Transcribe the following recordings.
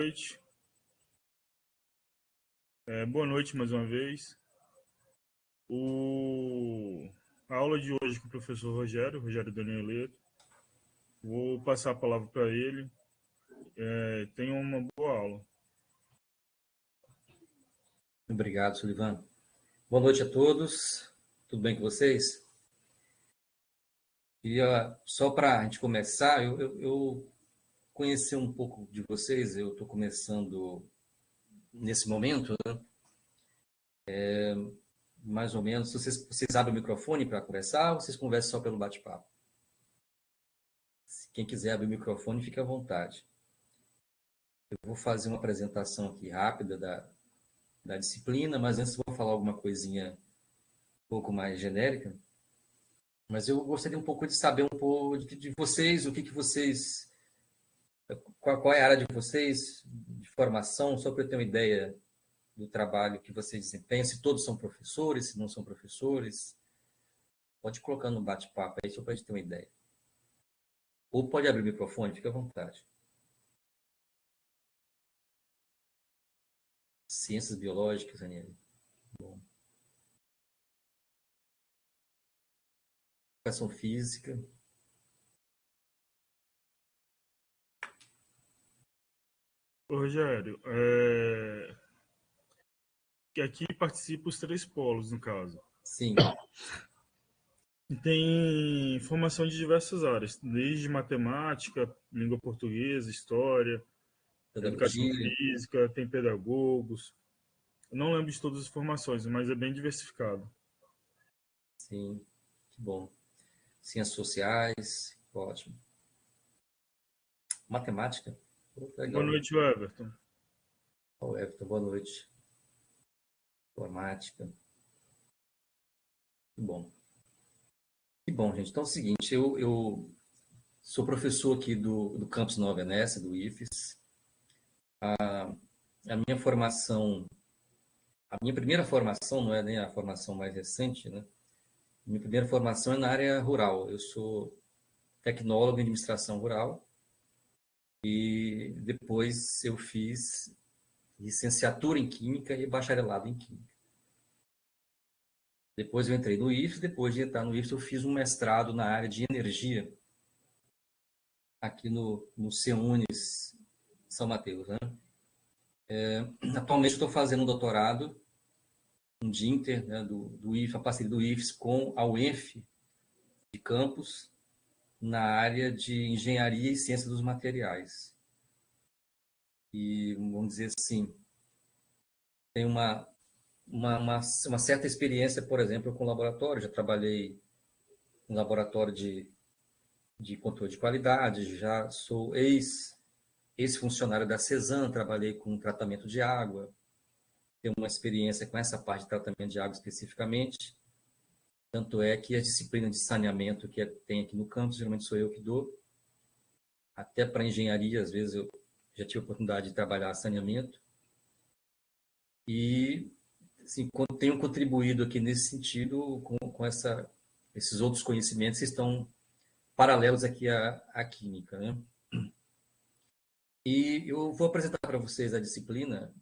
Noite. Boa noite mais uma vez. A aula de hoje com o professor Rogério Daniel Leto. Vou passar a palavra para ele. Tenha uma boa aula. Obrigado, Sullivan. Boa noite a todos. Tudo bem com vocês? E só para a gente começar, eu conhecer um pouco de vocês. Eu estou começando nesse momento, né? Mais ou menos. Vocês abrem o microfone para conversar ou vocês conversam só pelo bate-papo? Quem quiser abrir o microfone, fique à vontade. Eu vou fazer uma apresentação aqui rápida da disciplina, mas antes vou falar alguma coisinha um pouco mais genérica. Mas eu gostaria um pouco de saber um pouco de vocês, o que vocês... Qual é a área de vocês, de formação, só para eu ter uma ideia do trabalho que vocês desempenham, se todos são professores, se não são professores. Pode colocar no bate-papo aí, só para a gente ter uma ideia. Ou pode abrir o microfone, fica à vontade. Ciências biológicas, Aniele. Bom. Educação física. Rogério, que aqui participa os 3 polos, no caso. Sim. E tem formação de diversas áreas, desde matemática, língua portuguesa, história, educação Pedagogia. física, tem pedagogos. Eu não lembro de todas as formações, mas é bem diversificado. Sim, que bom. Ciências sociais, ótimo. Matemática. Boa Legal. noite, Everton. Everton, boa noite. Informática. Que bom. Que bom, gente. Então é o seguinte, eu sou professor aqui do Campus Nova Venécia, do IFES. A minha formação, a minha primeira formação, não é nem a formação mais recente, né? Minha primeira formação é na área rural. Eu sou tecnólogo em administração rural e depois eu fiz licenciatura em Química e bacharelado em Química. Depois eu entrei no IFES, depois de entrar no IFES eu fiz um mestrado na área de energia aqui no CEUNES São Mateus, né? Atualmente estou fazendo um doutorado, um DINTER, né, do IFES, a parceria do IFES com a UENF de Campos, na área de engenharia e ciência dos materiais. E, vamos dizer assim, tem uma certa experiência, por exemplo, com laboratório. Já trabalhei em laboratório de controle de qualidade, já sou ex-funcionário da CESAM, trabalhei com tratamento de água, tenho uma experiência com essa parte de tratamento de água especificamente. Tanto é que a disciplina de saneamento que tem aqui no campus, geralmente sou eu que dou. Até para engenharia, às vezes eu já tive a oportunidade de trabalhar saneamento. E assim, tenho contribuído aqui nesse sentido com esses outros conhecimentos que estão paralelos aqui à química, né? E eu vou apresentar para vocês a disciplina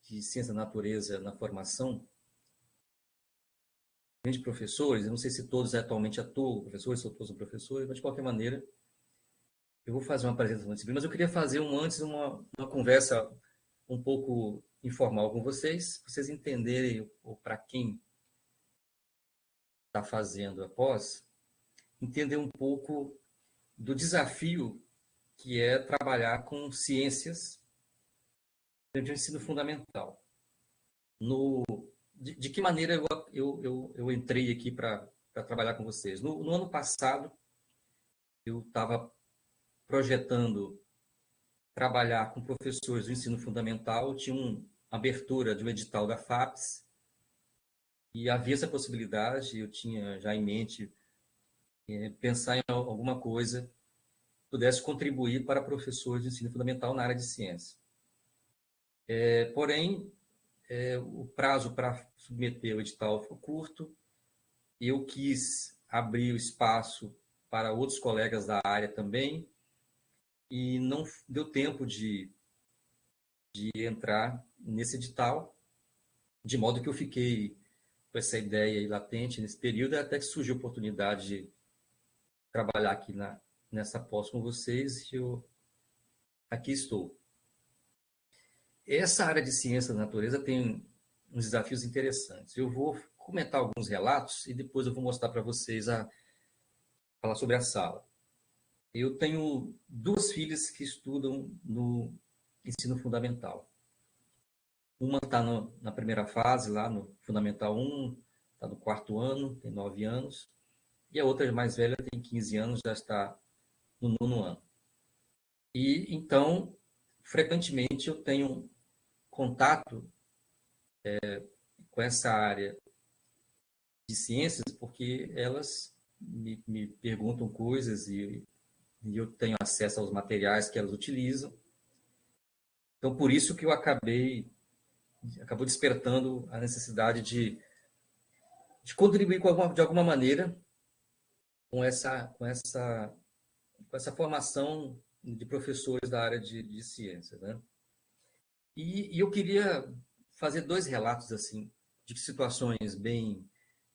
de Ciência da Natureza na formação de professores. Eu não sei se todos atualmente atuam professores, se todos são professores, mas de qualquer maneira eu vou fazer uma apresentação da disciplina, mas eu queria fazer antes uma conversa um pouco informal com vocês entenderem, ou para quem está fazendo a pós, entender um pouco do desafio que é trabalhar com ciências dentro do ensino fundamental. De que maneira eu entrei aqui para trabalhar com vocês? No ano passado, eu estava projetando trabalhar com professores do ensino fundamental, tinha uma abertura de um edital da FAPES, e havia essa possibilidade, eu tinha já em mente pensar em alguma coisa que pudesse contribuir para professores de ensino fundamental na área de ciência. Porém, o prazo para submeter o edital foi curto, e eu quis abrir o espaço para outros colegas da área também, e não deu tempo de de entrar nesse edital, de modo que eu fiquei com essa ideia aí latente nesse período, até que surgiu a oportunidade de trabalhar aqui nessa pós com vocês, e eu aqui estou. Essa área de ciência da natureza tem uns desafios interessantes. Eu vou comentar alguns relatos e depois eu vou mostrar para vocês falar sobre a sala. Eu tenho 2 filhas que estudam no ensino fundamental. Uma está na primeira fase, lá no Fundamental 1, está no 4º ano, tem 9 anos. E a outra mais velha tem 15 anos, já está no 9º ano. E, então, frequentemente eu tenho contato com essa área de ciências, porque elas me perguntam coisas e eu tenho acesso aos materiais que elas utilizam. Então, por isso que eu acabou despertando a necessidade de contribuir de alguma maneira com essa formação de professores da área de ciências, né? E eu queria fazer 2 relatos assim de situações bem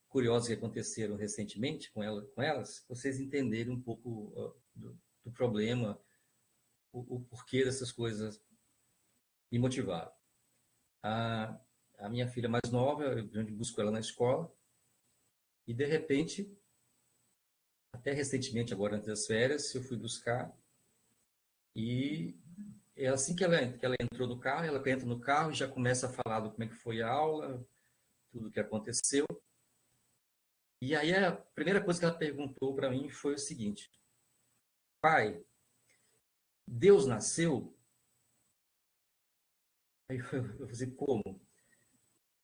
curiosas que aconteceram recentemente com elas, para vocês entenderem um pouco do problema, o porquê dessas coisas me motivaram. A minha filha mais nova, eu busco ela na escola, e de repente, até recentemente, agora antes das férias, eu fui buscar, e assim que ela entrou no carro, ela entra no carro e já começa a falar do como é que foi a aula, tudo o que aconteceu. E aí a primeira coisa que ela perguntou para mim foi o seguinte: pai, Deus nasceu? Aí eu falei, como?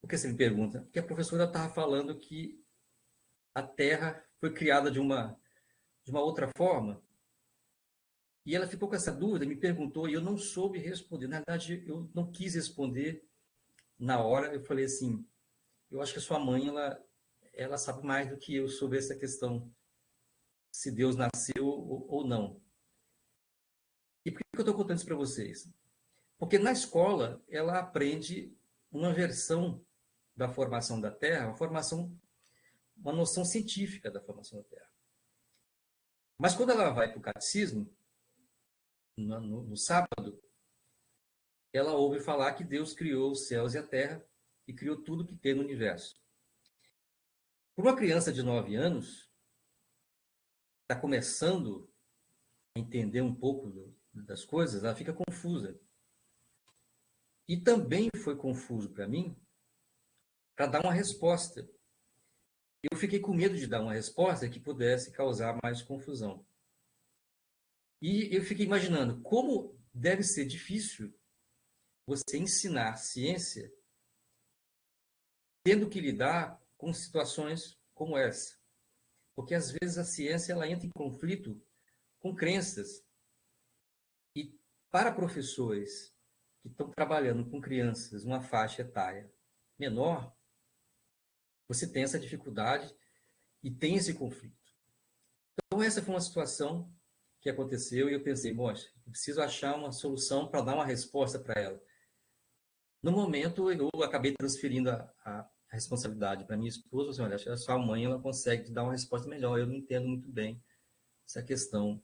Por que você me pergunta? Porque a professora estava falando que a Terra foi criada de uma outra forma. E ela ficou com essa dúvida, me perguntou, e eu não soube responder. Na verdade, eu não quis responder na hora. Eu falei assim, eu acho que a sua mãe, ela sabe mais do que eu sobre essa questão, se Deus nasceu ou não. E por que eu estou contando isso para vocês? Porque na escola, ela aprende uma versão da formação da Terra, uma noção científica da formação da Terra. Mas quando ela vai para o catecismo, no sábado, ela ouve falar que Deus criou os céus e a terra e criou tudo que tem no universo. Para uma criança de 9 anos, está começando a entender um pouco das coisas, ela fica confusa. E também foi confuso para mim para dar uma resposta. Eu fiquei com medo de dar uma resposta que pudesse causar mais confusão. E eu fiquei imaginando como deve ser difícil você ensinar ciência tendo que lidar com situações como essa. Porque às vezes a ciência ela entra em conflito com crenças. E para professores que estão trabalhando com crianças uma faixa etária menor, você tem essa dificuldade e tem esse conflito. Então essa foi uma situação que aconteceu e eu pensei, moça, eu preciso achar uma solução para dar uma resposta para ela. No momento, eu acabei transferindo a responsabilidade para minha esposa. Assim, olha, acho que a sua mãe ela consegue te dar uma resposta melhor. Eu não entendo muito bem essa questão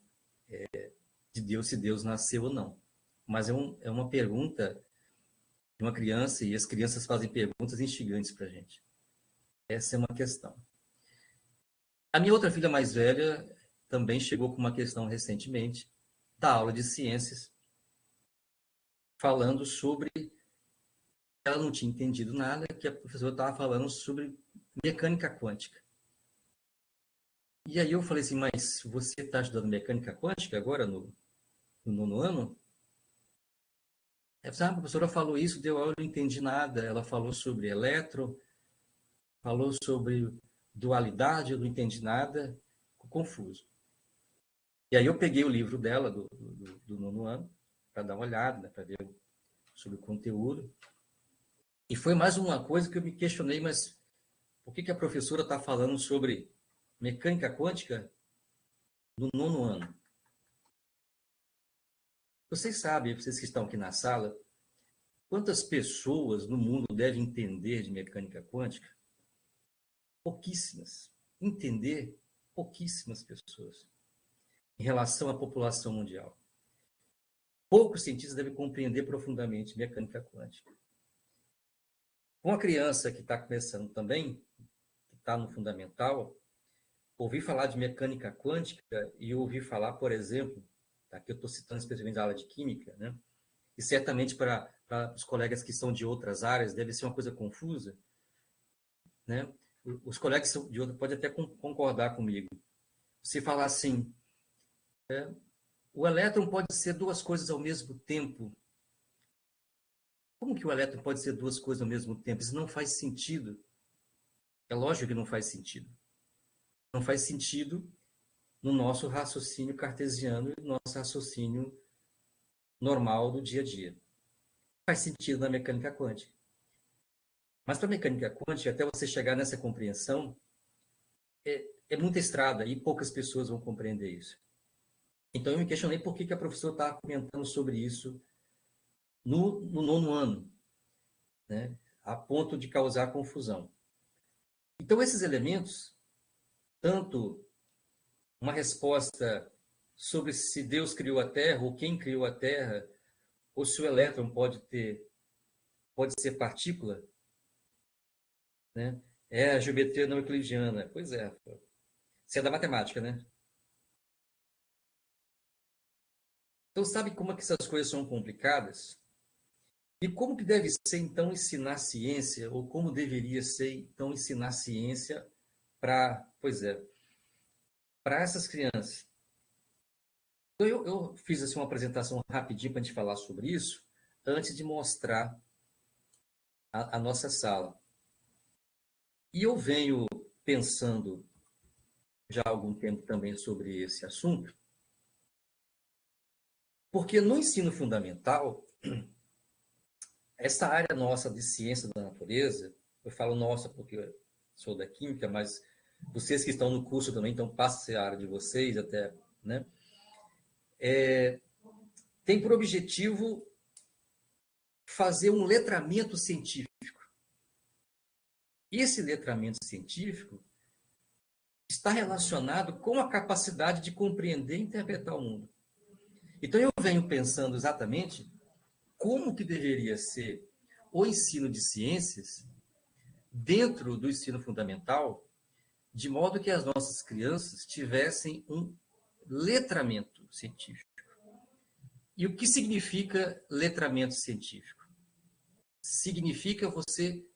de Deus, se Deus nasceu ou não. Mas é uma pergunta de uma criança e as crianças fazem perguntas instigantes para a gente. Essa é uma questão. A minha outra filha mais velha também chegou com uma questão recentemente da aula de ciências, falando sobre ela não tinha entendido nada, que a professora estava falando sobre mecânica quântica. E aí eu falei assim, mas você está estudando mecânica quântica agora no 9º ano? A professora falou isso, eu não entendi nada. Ela falou sobre elétron, falou sobre dualidade, eu não entendi nada, confuso. E aí eu peguei o livro dela do 9º ano, para dar uma olhada, né, para ver sobre o conteúdo. E foi mais uma coisa que eu me questionei, mas por que a professora está falando sobre mecânica quântica no 9º ano? Vocês sabem, vocês que estão aqui na sala, Quantas pessoas no mundo devem entender de mecânica quântica? Pouquíssimas. Entender, pouquíssimas pessoas em relação à população mundial. Poucos cientistas devem compreender profundamente mecânica quântica. Uma criança que está começando também, que está no fundamental, ouvir falar de mecânica quântica e ouvir falar, por exemplo, aqui eu estou citando especialmente a aula de química, né? E certamente para os colegas que são de outras áreas deve ser uma coisa confusa, né? Os colegas de outra podem até concordar comigo. Se falar assim, o elétron pode ser duas coisas ao mesmo tempo. Como que o elétron pode ser duas coisas ao mesmo tempo? Isso não faz sentido. É lógico que não faz sentido. Não faz sentido no nosso raciocínio cartesiano e no nosso raciocínio normal do dia a dia. Faz sentido na mecânica quântica. Mas para a mecânica quântica, até você chegar nessa compreensão, é muita estrada e poucas pessoas vão compreender isso. Então, eu me questionei por que a professora estava comentando sobre isso no nono ano, né? A ponto de causar confusão. Então, esses elementos, tanto uma resposta sobre se Deus criou a Terra, ou quem criou a Terra, ou se o elétron pode ser partícula, né? É a geometria não euclidiana. Pois é. Você é da matemática, né? Então, sabe como é que essas coisas são complicadas? E como que deve ser, então, ensinar ciência, ou como deveria ser, então, ensinar ciência para essas crianças? Então, eu fiz assim, uma apresentação rapidinho para a gente falar sobre isso, antes de mostrar a nossa sala. E eu venho pensando já há algum tempo também sobre esse assunto, porque no ensino fundamental, essa área nossa de ciência da natureza, eu falo nossa porque eu sou da química, mas vocês que estão no curso também, então passa a ser a área de vocês até, né? Tem por objetivo fazer um letramento científico. E esse letramento científico está relacionado com a capacidade de compreender e interpretar o mundo. Então, eu venho pensando exatamente como que deveria ser o ensino de ciências dentro do ensino fundamental, de modo que as nossas crianças tivessem um letramento científico. E o que significa letramento científico? Significa você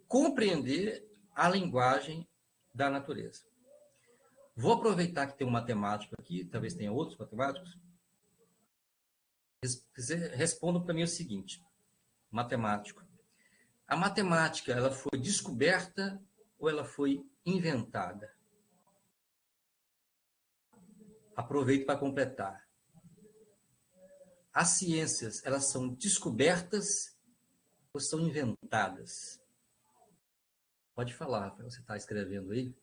compreender a linguagem da natureza. Vou aproveitar que tem um matemático aqui, talvez tenha outros matemáticos. Respondam para mim o seguinte, matemático. A matemática, ela foi descoberta ou ela foi inventada? Aproveito para completar. As ciências, elas são descobertas ou são inventadas? Pode falar, você está escrevendo aí.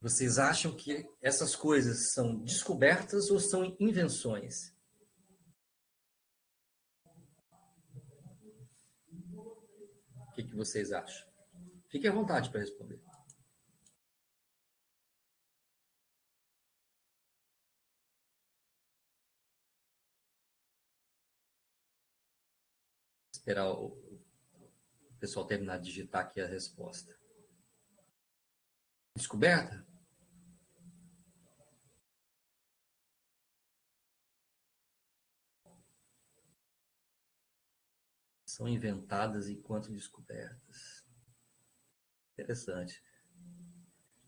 Vocês acham que essas coisas são descobertas ou são invenções? O que vocês acham? Fiquem à vontade para responder. Esperar o pessoal terminar de digitar aqui a resposta. Descoberta? São inventadas enquanto descobertas. Interessante.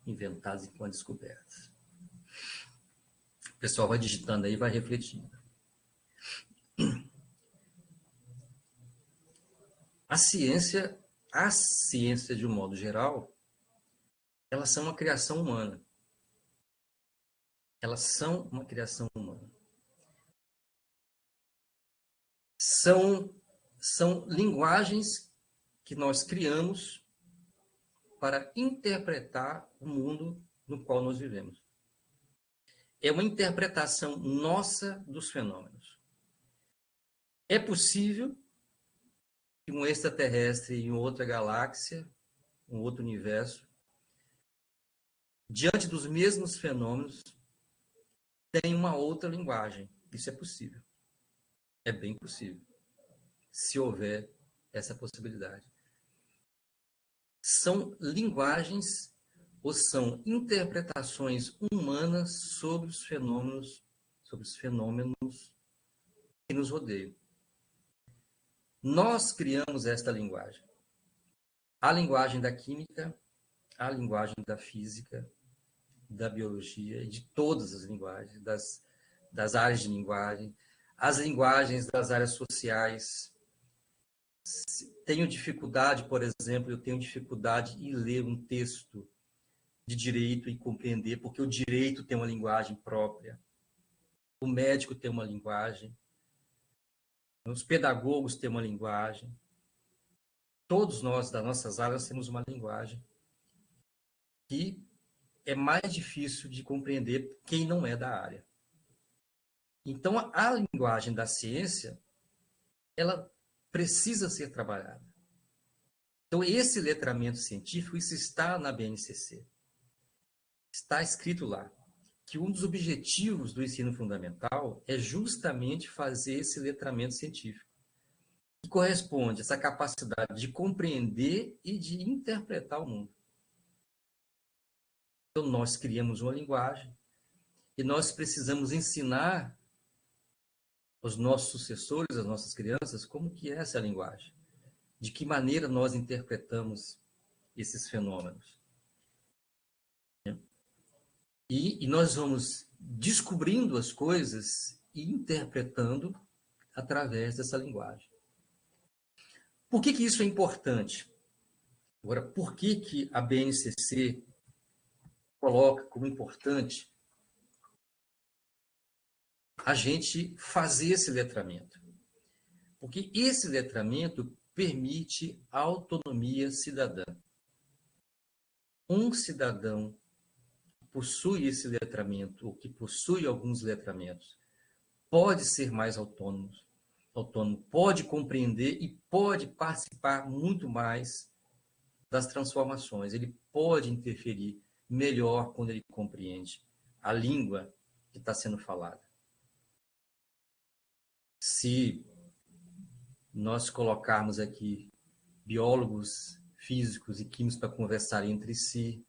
Inventadas enquanto descobertas. O pessoal vai digitando aí e vai refletindo. A ciência de um modo geral, elas são uma criação humana. Elas são uma criação humana. São linguagens que nós criamos para interpretar o mundo no qual nós vivemos. É uma interpretação nossa dos fenômenos. É possível que um extraterrestre em outra galáxia, um outro universo, diante dos mesmos fenômenos, tenha uma outra linguagem. Isso é possível. É bem possível, se houver essa possibilidade. São linguagens ou são interpretações humanas sobre os fenômenos que nos rodeiam. Nós criamos esta linguagem. A linguagem da química, a linguagem da física, da biologia e de todas as linguagens, das áreas de linguagem, as linguagens das áreas sociais. Tenho dificuldade, por exemplo, eu tenho dificuldade em ler um texto de direito e compreender, porque o direito tem uma linguagem própria, o médico tem uma linguagem, os pedagogos têm uma linguagem, todos nós, das nossas áreas, temos uma linguagem que é mais difícil de compreender quem não é da área. Então, a linguagem da ciência, ela precisa ser trabalhada. Então, esse letramento científico, isso está na BNCC. Está escrito lá que um dos objetivos do ensino fundamental é justamente fazer esse letramento científico, que corresponde a essa capacidade de compreender e de interpretar o mundo. Então, nós criamos uma linguagem e nós precisamos ensinar aos nossos sucessores, às nossas crianças, como que é essa linguagem, de que maneira nós interpretamos esses fenômenos. E nós vamos descobrindo as coisas e interpretando através dessa linguagem. Por que isso é importante? Agora, por que a BNCC coloca como importante a gente fazer esse letramento? Porque esse letramento permite autonomia cidadã. Um cidadão que possui esse letramento, ou que possui alguns letramentos, pode ser mais autônomo, pode compreender e pode participar muito mais das transformações. Ele pode interferir melhor quando ele compreende a língua que está sendo falada. Se nós colocarmos aqui biólogos, físicos e químicos para conversar entre si,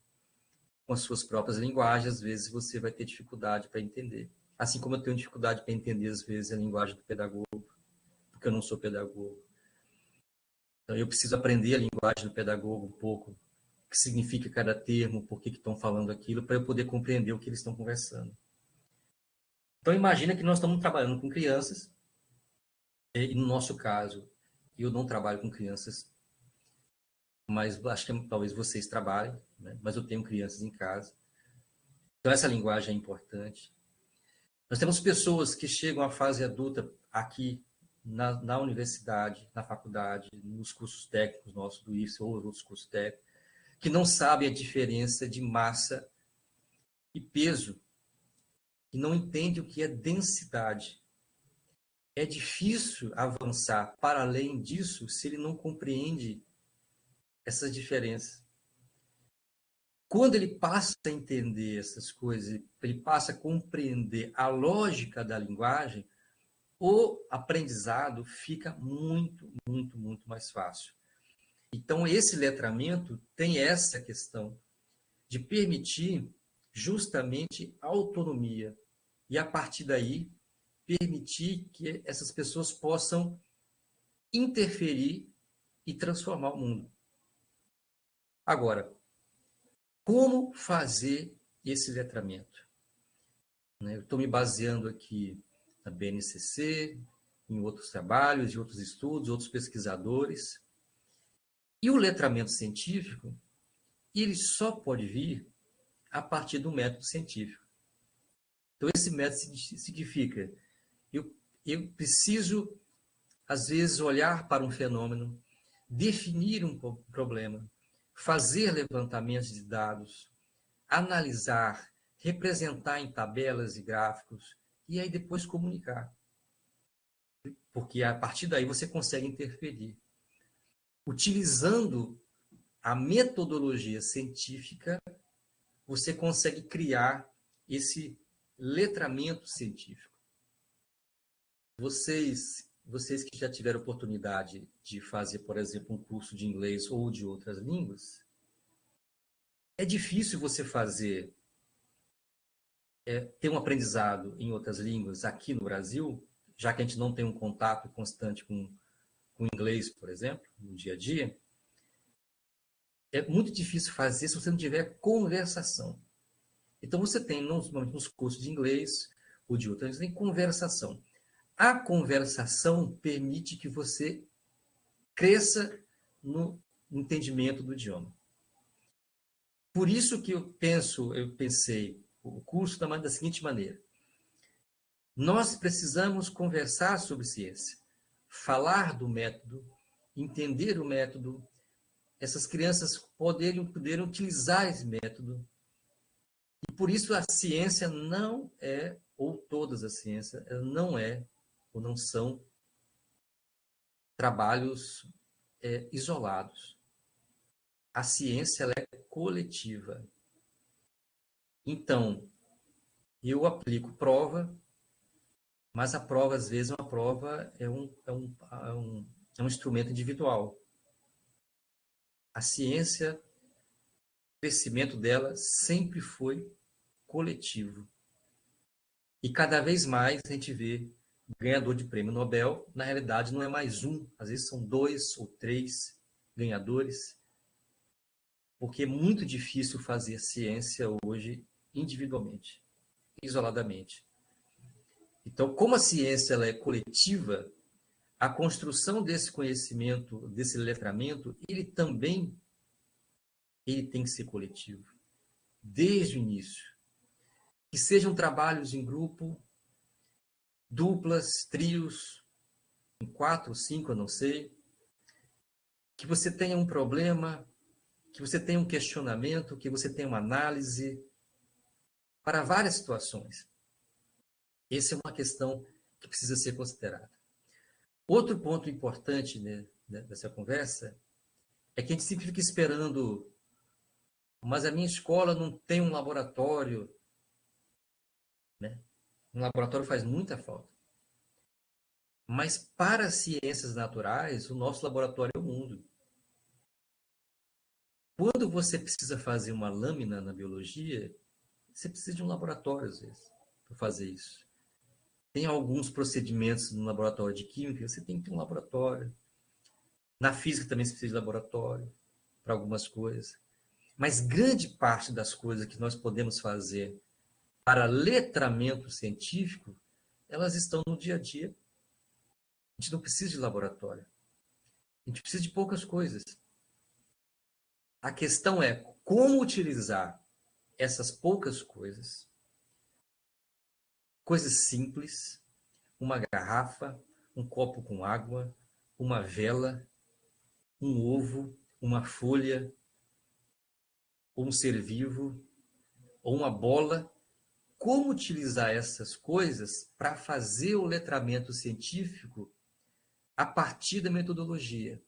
com as suas próprias linguagens, às vezes você vai ter dificuldade para entender. Assim como eu tenho dificuldade para entender, às vezes, a linguagem do pedagogo, porque eu não sou pedagogo. Então, eu preciso aprender a linguagem do pedagogo um pouco, o que significa cada termo, por que estão falando aquilo, para eu poder compreender o que eles estão conversando. Então, imagina que nós estamos trabalhando com crianças, e no nosso caso, eu não trabalho com crianças, mas acho que talvez vocês trabalhem, né? Mas eu tenho crianças em casa. Então, essa linguagem é importante. Nós temos pessoas que chegam à fase adulta aqui na universidade, na faculdade, nos cursos técnicos nossos do IFES ou outros cursos técnicos, que não sabem a diferença de massa e peso, que não entendem o que é densidade. É difícil avançar para além disso se ele não compreende essas diferenças. Quando ele passa a entender essas coisas, ele passa a compreender a lógica da linguagem, o aprendizado fica muito, muito, muito mais fácil. Então, esse letramento tem essa questão de permitir justamente autonomia e, a partir daí, permitir que essas pessoas possam interferir e transformar o mundo. Agora, como fazer esse letramento? Eu estou me baseando aqui na BNCC, em outros trabalhos, em outros estudos, outros pesquisadores. E o letramento científico, ele só pode vir a partir do método científico. Então, esse método significa, eu preciso, às vezes, olhar para um fenômeno, definir um problema, fazer levantamentos de dados, analisar, representar em tabelas e gráficos, e aí depois comunicar. porque a partir daí você consegue interferir. Utilizando a metodologia científica, você consegue criar esse letramento científico. Vocês que já tiveram oportunidade de fazer, por exemplo, um curso de inglês ou de outras línguas, é difícil você ter um aprendizado em outras línguas aqui no Brasil, já que a gente não tem um contato constante com inglês, por exemplo, no dia a dia. É muito difícil fazer se você não tiver conversação. Então, você tem, nos cursos de inglês ou de outras, você tem conversação. A conversação permite que você cresça no entendimento do idioma. Por isso que eu pensei o curso da seguinte maneira. Nós precisamos conversar sobre ciência, falar do método, entender o método, essas crianças poderem utilizar esse método. E por isso a ciência não é, ou todas as ciências, não é, ou não são, trabalhos isolados. A ciência ela é coletiva. Então, eu aplico prova, mas a prova, às vezes, é um instrumento individual. A ciência, o crescimento dela sempre foi coletivo. E cada vez mais a gente vê ganhador de prêmio Nobel, na realidade não é mais um, às vezes são 2 ou 3 ganhadores, porque é muito difícil fazer ciência hoje individualmente, isoladamente. Então, como a ciência ela é coletiva, a construção desse conhecimento, desse letramento, ele tem que ser coletivo, desde o início. Que sejam trabalhos em grupo, duplas, trios, em 4 ou 5, eu não sei. Que você tenha um problema, que você tenha um questionamento, que você tenha uma análise para várias situações. Essa é uma questão que precisa ser considerada. Outro ponto importante, né, dessa conversa é que a gente sempre fica esperando, mas a minha escola não tem um laboratório, né? Um laboratório faz muita falta. Mas para as ciências naturais, o nosso laboratório é o mundo. Quando você precisa fazer uma lâmina na biologia, você precisa de um laboratório, às vezes, para fazer isso. Tem alguns procedimentos no laboratório de química, você tem que ter um laboratório. Na física também se precisa de laboratório para algumas coisas. Mas grande parte das coisas que nós podemos fazer para letramento científico, elas estão no dia a dia. A gente não precisa de laboratório. A gente precisa de poucas coisas. A questão é como utilizar essas poucas coisas, coisas simples, uma garrafa, um copo com água, uma vela, um ovo, uma folha, ou um ser vivo, ou uma bola. Como utilizar essas coisas para fazer o letramento científico a partir da metodologia?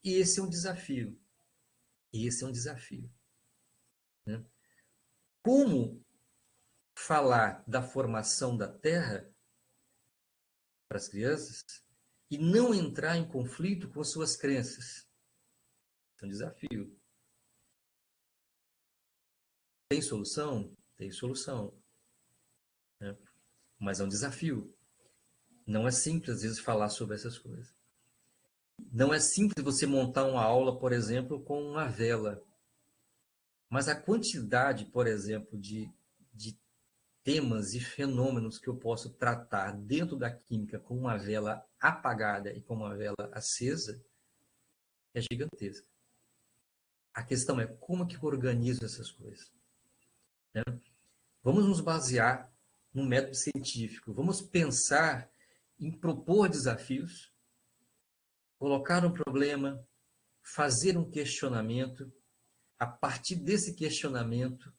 E esse é um desafio. Esse é um desafio. Né? Como falar da formação da Terra para as crianças e não entrar em conflito com suas crenças? É um desafio. Tem solução? Tem solução. Né? Mas é um desafio. Não é simples, às vezes, falar sobre essas coisas. Não é simples você montar uma aula, por exemplo, com uma vela. Mas a quantidade, por exemplo, de temas e fenômenos que eu posso tratar dentro da química com uma vela apagada e com uma vela acesa é gigantesca. A questão é como que eu organizo essas coisas. Né? Vamos nos basear no método científico. Vamos pensar em propor desafios, colocar um problema, fazer um questionamento, a partir desse questionamento,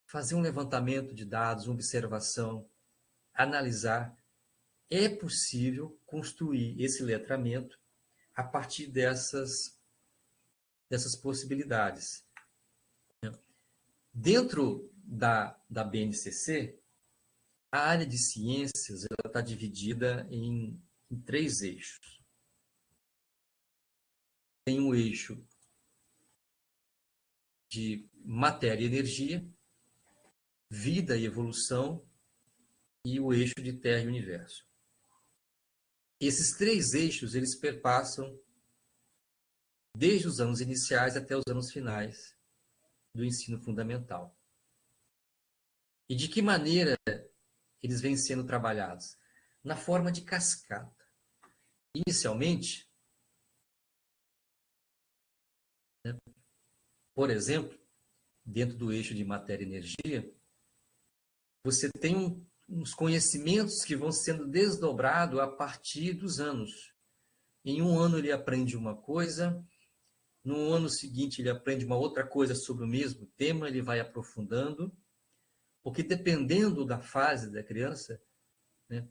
fazer um levantamento de dados, uma observação, analisar. é possível construir esse letramento a partir dessas possibilidades. Dentro da BNCC, a área de ciências está dividida em 3 eixos. Tem um eixo de matéria e energia, vida e evolução, e o eixo de Terra e Universo. Esses 3 eixos, eles perpassam desde os anos iniciais até os anos finais do ensino fundamental. E de que maneira eles vêm sendo trabalhados? Na forma de cascata. Inicialmente, né, por exemplo, dentro do eixo de matéria e energia, você tem uns conhecimentos que vão sendo desdobrados a partir dos anos. Em um ano ele aprende uma coisa, no ano seguinte ele aprende uma outra coisa sobre o mesmo tema, ele vai aprofundando, porque dependendo da fase da criança, né,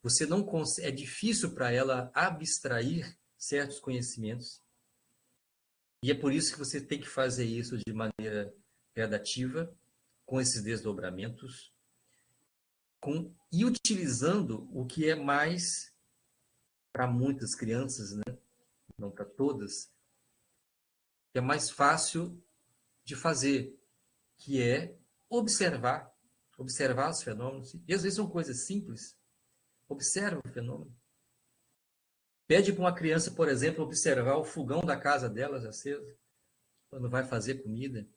você não consegue, é difícil para ela abstrair certos conhecimentos. E é por isso que você tem que fazer isso de maneira gradativa, com esses desdobramentos, e utilizando o que é mais, para muitas crianças, né, não para todas, que é mais fácil de fazer, que é observar os fenômenos. E às vezes são coisas simples. Observa o fenômeno. Pede para uma criança, por exemplo, observar o fogão da casa delas aceso, quando vai fazer comida,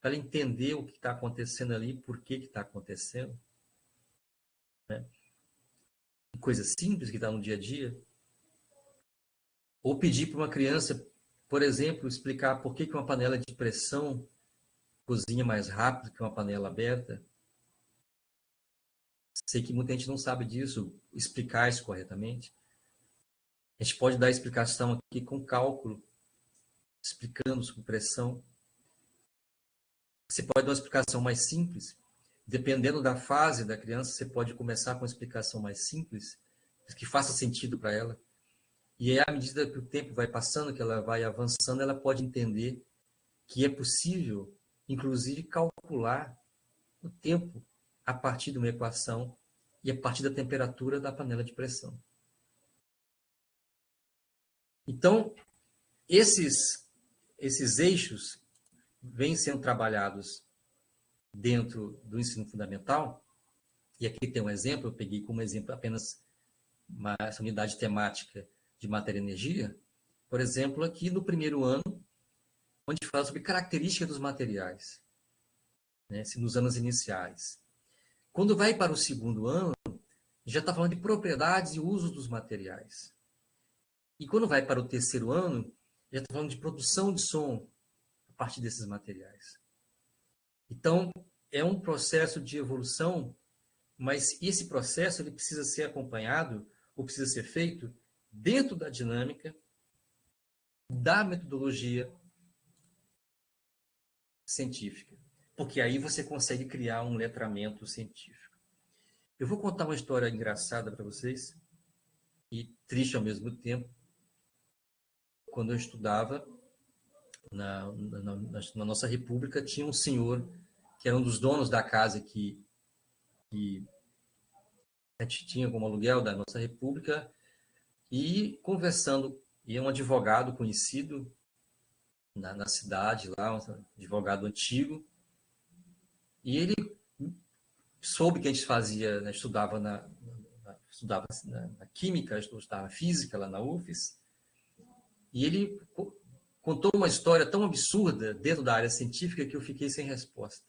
para ela entender o que está acontecendo ali, por que está acontecendo. Né? Coisa simples que está no dia a dia. Ou pedir para uma criança, por exemplo, explicar por que uma panela de pressão cozinha mais rápido que uma panela aberta. Sei que muita gente não sabe disso, explicar isso corretamente. A gente pode dar explicação aqui com cálculo, explicando sobre pressão. Você pode dar uma explicação mais simples. Dependendo da fase da criança, você pode começar com uma explicação mais simples, que faça sentido para ela. E aí, à medida que o tempo vai passando, que ela vai avançando, ela pode entender que é possível, inclusive, calcular o tempo a partir de uma equação e a partir da temperatura da panela de pressão. Então, esses eixos vêm sendo trabalhados dentro do ensino fundamental, e aqui tem um exemplo, eu peguei como exemplo apenas essa unidade temática de matéria e energia, por exemplo, aqui no primeiro ano, onde fala sobre características dos materiais, né, nos anos iniciais. Quando vai para o segundo ano, já está falando de propriedades e usos dos materiais. E quando vai para o terceiro ano, já está falando de produção de som a partir desses materiais. Então, é um processo de evolução, mas esse processo ele precisa ser acompanhado, ou precisa ser feito, dentro da dinâmica, da metodologia científica. Porque aí você consegue criar um letramento científico. Eu vou contar uma história engraçada para vocês, e triste ao mesmo tempo. Quando eu estudava na nossa república, tinha um senhor que era um dos donos da casa que a gente tinha como aluguel da nossa república, e conversando, e é um advogado conhecido na cidade, lá, um advogado antigo, e ele soube que a gente fazia, né, estudava na química, estudava física lá na UFES, e ele contou uma história tão absurda dentro da área científica que eu fiquei sem resposta.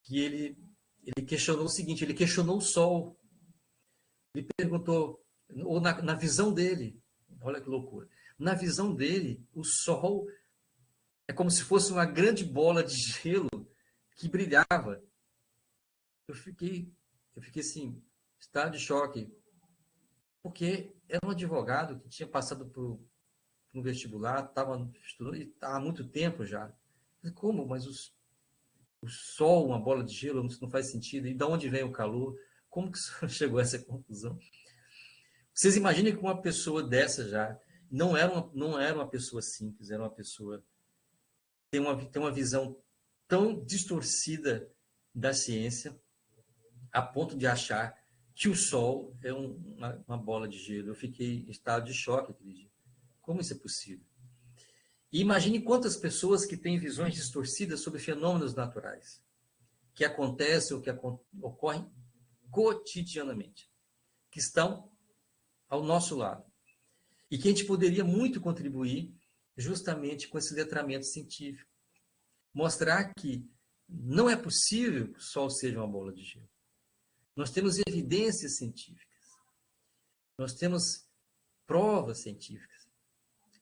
Que ele questionou o seguinte, ele questionou o Sol. Ele perguntou, ou na visão dele, olha que loucura, na visão dele, o Sol é como se fosse uma grande bola de gelo que brilhava. Eu fiquei assim, estado de choque, porque era um advogado que tinha passado no vestibular, estava estudando e estava há muito tempo já. Como? Mas o Sol, uma bola de gelo, isso não faz sentido. E de onde vem o calor? como que o senhor chegou a essa conclusão? Vocês imaginem que uma pessoa dessa já não era uma pessoa simples, era uma pessoa que tem uma visão tão distorcida da ciência, a ponto de achar que o Sol é uma bola de gelo. Eu fiquei em estado de choque aquele dia. Como isso é possível? E imagine quantas pessoas que têm visões distorcidas sobre fenômenos naturais, que acontecem ou que ocorrem cotidianamente, que estão ao nosso lado. E que a gente poderia muito contribuir justamente com esse letramento científico. Mostrar que não é possível que o Sol seja uma bola de gelo. Nós temos evidências científicas. Nós temos provas científicas.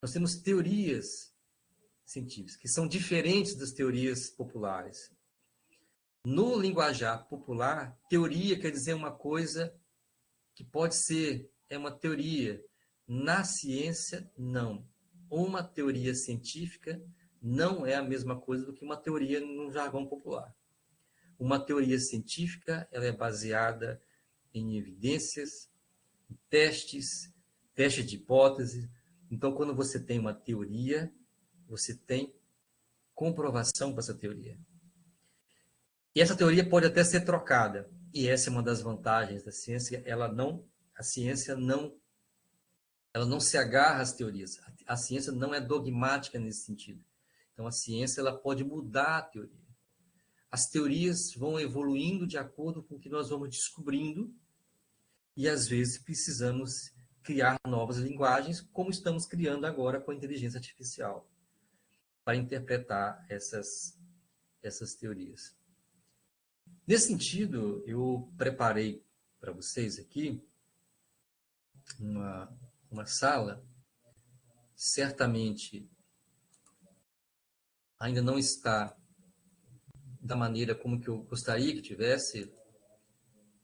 Nós temos teorias científicas, que são diferentes das teorias populares. No linguajar popular, teoria quer dizer uma coisa que pode ser, é uma teoria. Na ciência, não. Uma teoria científica não é a mesma coisa do que uma teoria no jargão popular. Uma teoria científica, ela é baseada em evidências, em testes de hipótese. Então, quando você tem uma teoria, você tem comprovação para essa teoria. E essa teoria pode até ser trocada. E essa é uma das vantagens da ciência. A ciência ela não se agarra às teorias. A ciência não é dogmática nesse sentido. Então, a ciência ela pode mudar a teoria. As teorias vão evoluindo de acordo com o que nós vamos descobrindo e, às vezes, precisamos criar novas linguagens, como estamos criando agora com a inteligência artificial, para interpretar essas teorias. Nesse sentido, eu preparei para vocês aqui uma sala, certamente ainda não está da maneira como que eu gostaria que tivesse.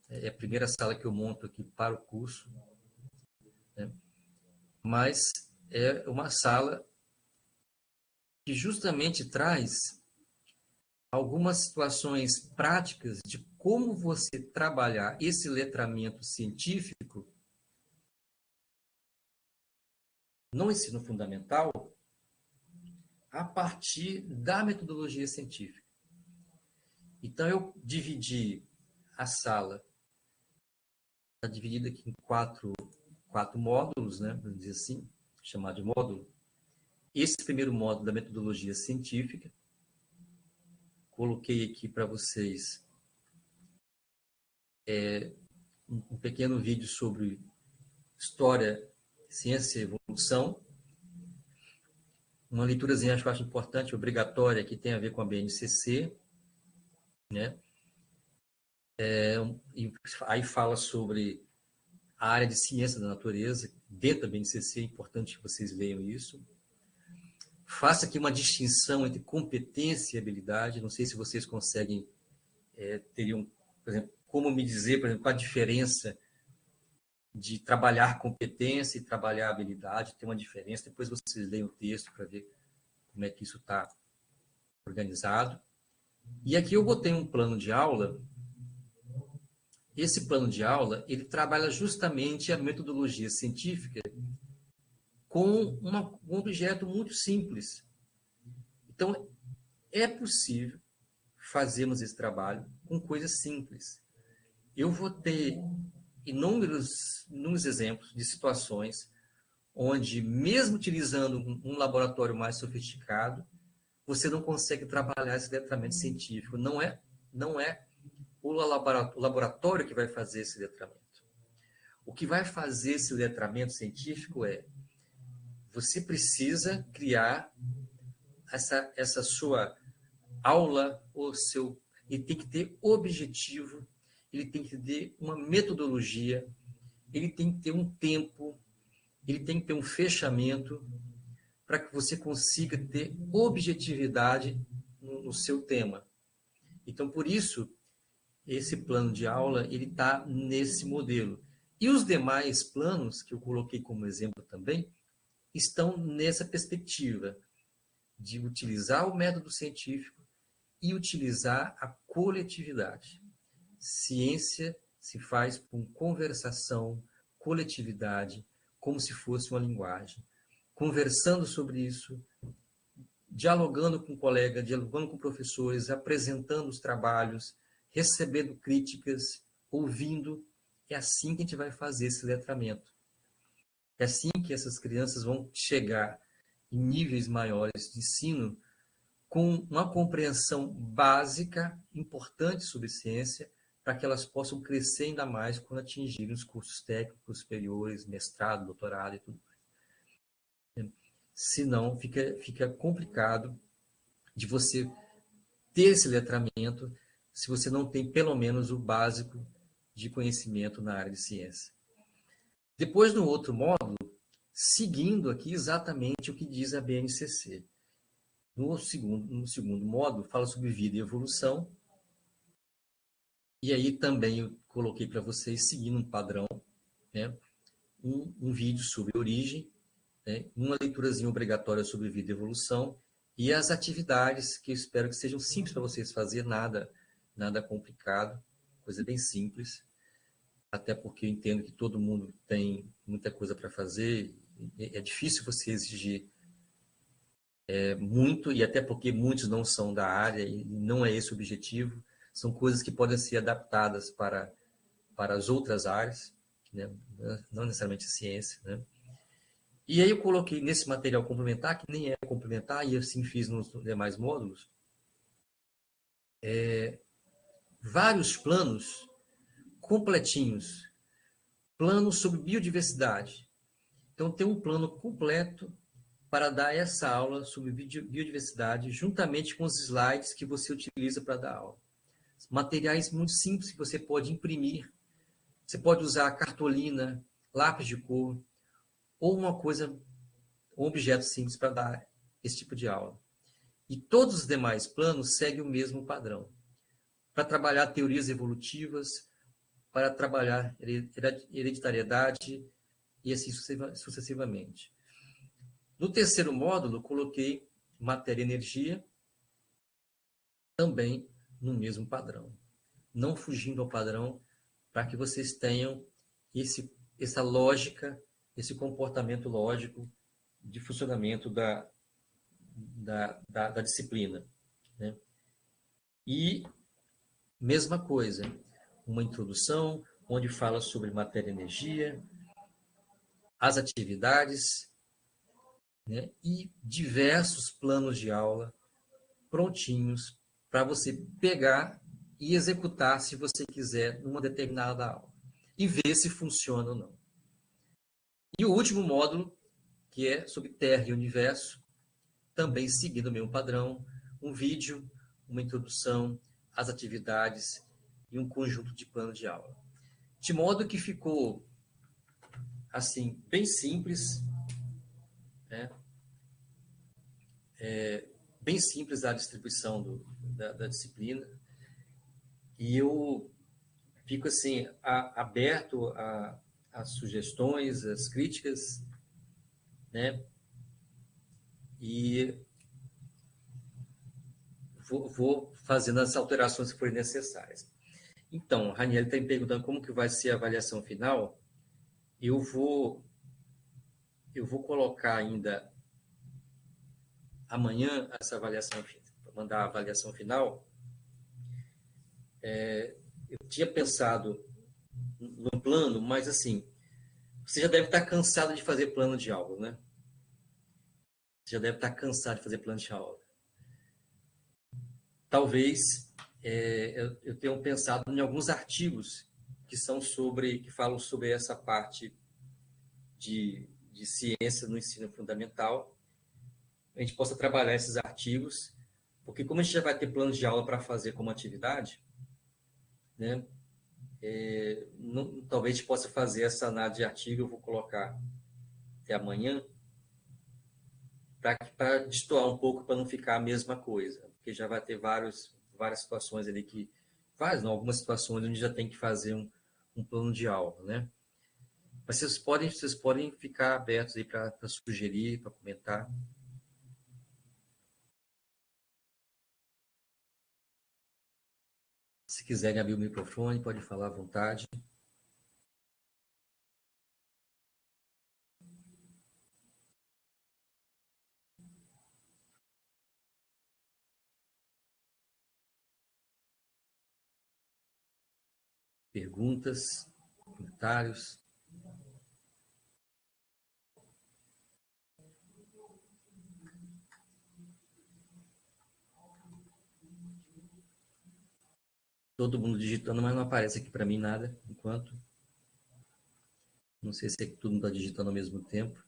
É a primeira sala que eu monto aqui para o curso, né? Mas é uma sala que justamente traz algumas situações práticas de como você trabalhar esse letramento científico no ensino fundamental a partir da metodologia científica. Então, eu dividi a sala, está dividida aqui em quatro módulos, né, vamos dizer assim, chamado de módulo. Esse primeiro módulo da metodologia científica, coloquei aqui para vocês um pequeno vídeo sobre história, ciência e evolução. Uma leiturazinha que eu acho importante, obrigatória, que tem a ver com a BNCC, né? E aí fala sobre a área de ciência da natureza, dentro da BNCC, é importante que vocês leiam isso. Faça aqui uma distinção entre competência e habilidade. Não sei se vocês conseguem, teriam, por exemplo, como me dizer, por exemplo, qual a diferença de trabalhar competência e trabalhar habilidade. Tem uma diferença, depois vocês leem o texto para ver como é que isso está organizado. E aqui eu botei um plano de aula. Esse plano de aula, ele trabalha justamente a metodologia científica com um objeto muito simples. Então, é possível fazermos esse trabalho com coisas simples. Eu vou ter inúmeros exemplos de situações onde, mesmo utilizando um laboratório mais sofisticado, você não consegue trabalhar esse letramento científico. Não é o laboratório que vai fazer esse letramento. O que vai fazer esse letramento científico é você precisa criar essa sua aula, ele tem que ter objetivo, ele tem que ter uma metodologia, ele tem que ter um tempo, ele tem que ter um fechamento para que você consiga ter objetividade no seu tema. Então, por isso, esse plano de aula ele está nesse modelo. E os demais planos, que eu coloquei como exemplo também, estão nessa perspectiva de utilizar o método científico e utilizar a coletividade. Ciência se faz com conversação, coletividade, como se fosse uma linguagem. Conversando sobre isso, dialogando com colegas, dialogando com professores, apresentando os trabalhos, recebendo críticas, ouvindo. É assim que a gente vai fazer esse letramento. É assim que essas crianças vão chegar em níveis maiores de ensino com uma compreensão básica, importante sobre ciência, para que elas possam crescer ainda mais quando atingirem os cursos técnicos superiores, mestrado, doutorado e tudo mais. Senão, fica complicado de você ter esse letramento se você não tem pelo menos o básico de conhecimento na área de ciência. Depois, no outro módulo, seguindo aqui exatamente o que diz a BNCC. No segundo módulo, fala sobre vida e evolução. E aí também eu coloquei para vocês, seguindo um padrão, né, um vídeo sobre origem, né, uma leiturazinha obrigatória sobre vida e evolução, e as atividades, que eu espero que sejam simples para vocês fazer, nada complicado, coisa bem simples, até porque eu entendo que todo mundo tem muita coisa para fazer, é difícil você exigir muito, e até porque muitos não são da área, e não é esse o objetivo, são coisas que podem ser adaptadas para as outras áreas, né? Não necessariamente a ciência, né? E aí eu coloquei nesse material complementar, que nem é complementar, e assim fiz nos demais módulos, vários planos completinhos, planos sobre biodiversidade. Então, tem um plano completo para dar essa aula sobre biodiversidade, juntamente com os slides que você utiliza para dar aula. Materiais muito simples que você pode imprimir. Você pode usar cartolina, lápis de cor, ou um objeto simples para dar esse tipo de aula. E todos os demais planos seguem o mesmo padrão. Para trabalhar teorias evolutivas, para trabalhar hereditariedade e assim sucessivamente. No terceiro módulo, coloquei matéria e energia, também no mesmo padrão. Não fugindo ao padrão, para que vocês tenham essa lógica, esse comportamento lógico de funcionamento da disciplina. Né? E, mesma coisa, uma introdução, onde fala sobre matéria e energia, as atividades, né? E diversos planos de aula prontinhos para você pegar e executar, se você quiser, numa determinada aula. E ver se funciona ou não. E o último módulo, que é sobre Terra e Universo, também seguindo o mesmo padrão, um vídeo, uma introdução, as atividades e um conjunto de plano de aula. De modo que ficou, assim, bem simples, né? Bem simples a distribuição da disciplina. E eu fico, assim, aberto às sugestões, às críticas, né? E vou fazendo as alterações que forem necessárias. Então, a Raniel está me perguntando como que vai ser a avaliação final. Eu vou colocar ainda amanhã essa avaliação, mandar a avaliação final. Eu tinha pensado no plano, mas assim, você já deve estar cansado de fazer plano de aula, né? Você já deve estar cansado de fazer plano de aula. Talvez eu tenha pensado em alguns artigos que falam sobre essa parte de ciência no ensino fundamental. A gente possa trabalhar esses artigos, porque como a gente já vai ter planos de aula para fazer como atividade, né? Talvez a gente possa fazer essa análise de artigo, eu vou colocar até amanhã, para destoar um pouco, para não ficar a mesma coisa, porque já vai ter várias situações ali algumas situações onde já tem que fazer um plano de aula, né? Mas vocês podem ficar abertos aí para sugerir, para comentar. Se quiserem abrir o microfone, pode falar à vontade. Perguntas, comentários. Todo mundo digitando, mas não aparece aqui para mim nada, enquanto. Não sei se é que todo mundo está digitando ao mesmo tempo.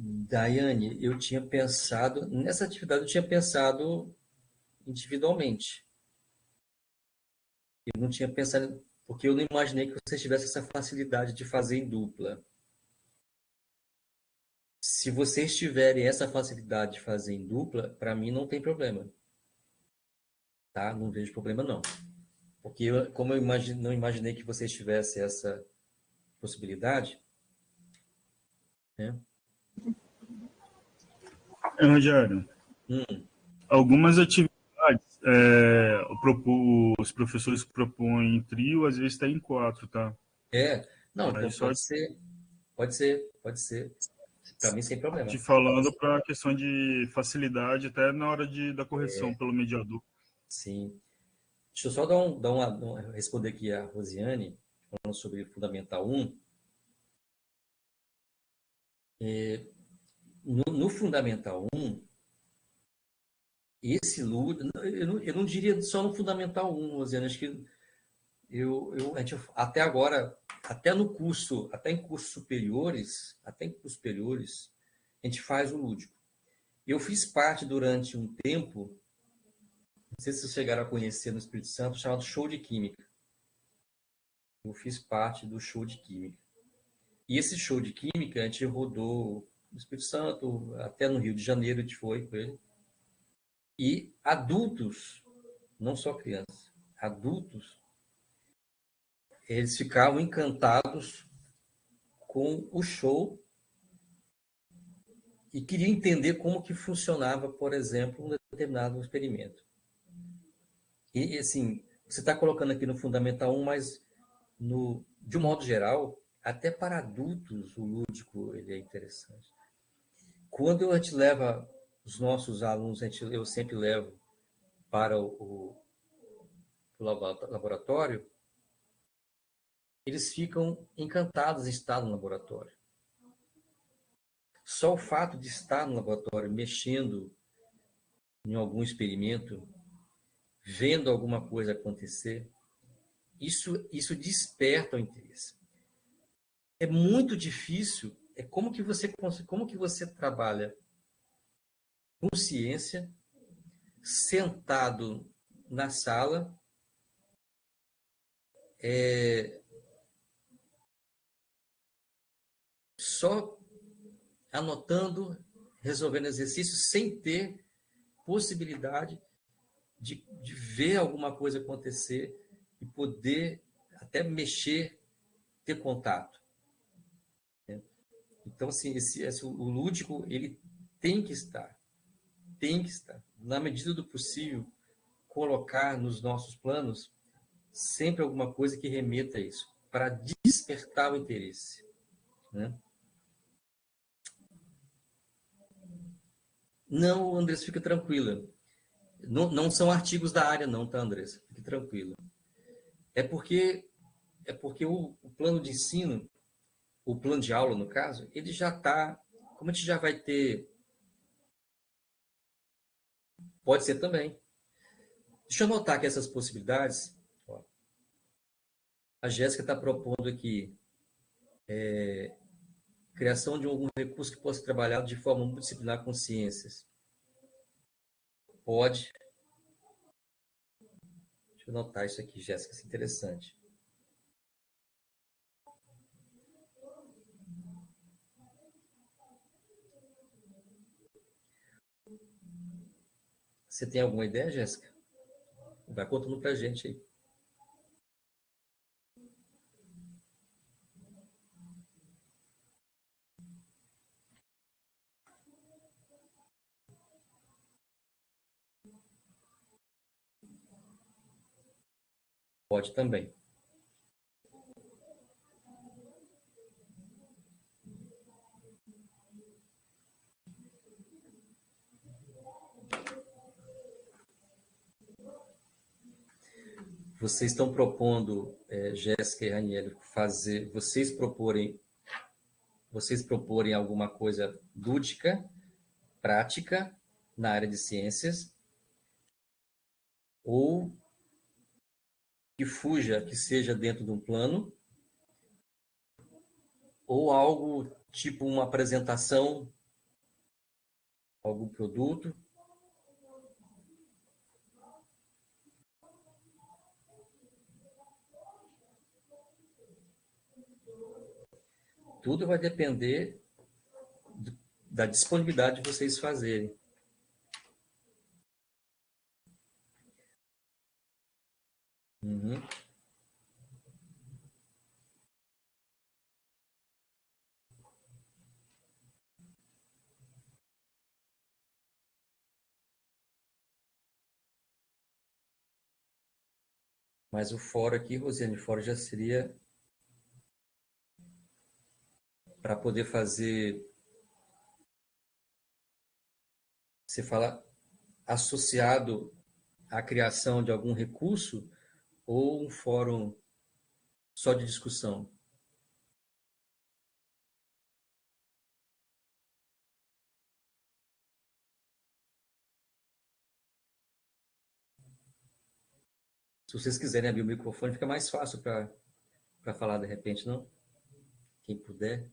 Daiane, eu tinha pensado, nessa atividade eu tinha pensado individualmente. Eu não tinha pensado, porque eu não imaginei que você tivesse essa facilidade de fazer em dupla. Se vocês tiverem essa facilidade de fazer em dupla, para mim não tem problema. Tá? Não vejo problema não. Porque como eu não imaginei que vocês tivessem essa possibilidade, né? Rogério, algumas atividades os professores propõem em trio, às vezes está em quatro, tá? Não, Aí então só pode ser. Para mim, sem problema. te falando para a questão de facilidade, até na hora da correção pelo mediador. Sim. Deixa eu só responder aqui a Rosiane, falando sobre Fundamental 1. No Fundamental 1, eu não diria só no Fundamental 1, Rosiane, acho que a gente, até agora, até em cursos superiores, a gente faz o lúdico. Eu fiz parte durante um tempo, não sei se vocês chegaram a conhecer no Espírito Santo, chamado Show de Química. Eu fiz parte do Show de Química. E esse Show de Química, a gente rodou no Espírito Santo, até no Rio de Janeiro a gente foi com ele. E adultos, não só crianças, adultos, eles ficavam encantados com o show e queriam entender como que funcionava, por exemplo, um determinado experimento. E assim, você está colocando aqui no Fundamental 1, mas de um modo geral, até para adultos o lúdico ele é interessante. Quando a gente leva os nossos alunos, eu sempre levo para o laboratório, eles ficam encantados em estar no laboratório. Só o fato de estar no laboratório, mexendo em algum experimento, vendo alguma coisa acontecer, isso desperta o interesse. É muito difícil, como que você trabalha com ciência, sentado na sala, só anotando, resolvendo exercícios, sem ter possibilidade de ver alguma coisa acontecer e poder até mexer, ter contato. Então, assim, o lúdico, ele tem que estar, na medida do possível, colocar nos nossos planos sempre alguma coisa que remeta a isso, para despertar o interesse. Né? Não, Andressa, fica tranquila. Não são artigos da área, não, tá, Andressa? Fique tranquila. É porque o plano de ensino, o plano de aula, no caso, ele já está. Como a gente já vai ter. Pode ser também. Deixa eu anotar aqui essas possibilidades. Ó. A Jéssica está propondo aqui criação de algum recurso que possa ser trabalhado de forma multidisciplinar com ciências. Pode. Deixa eu anotar isso aqui, Jéssica, isso é interessante. Você tem alguma ideia, Jéssica? Vai contando para a gente aí. Pode também. Vocês estão propondo, Jéssica e Raniel, vocês proporem alguma coisa lúdica, prática, na área de ciências, ou que fuja, que seja dentro de um plano, ou algo tipo uma apresentação, algum produto. Tudo vai depender da disponibilidade de vocês fazerem. Uhum. Mas o fora aqui, Rosiane, fora já seria para poder fazer, você fala, associado à criação de algum recurso ou um fórum só de discussão? Se vocês quiserem abrir o microfone, fica mais fácil para falar de repente, não? Quem puder.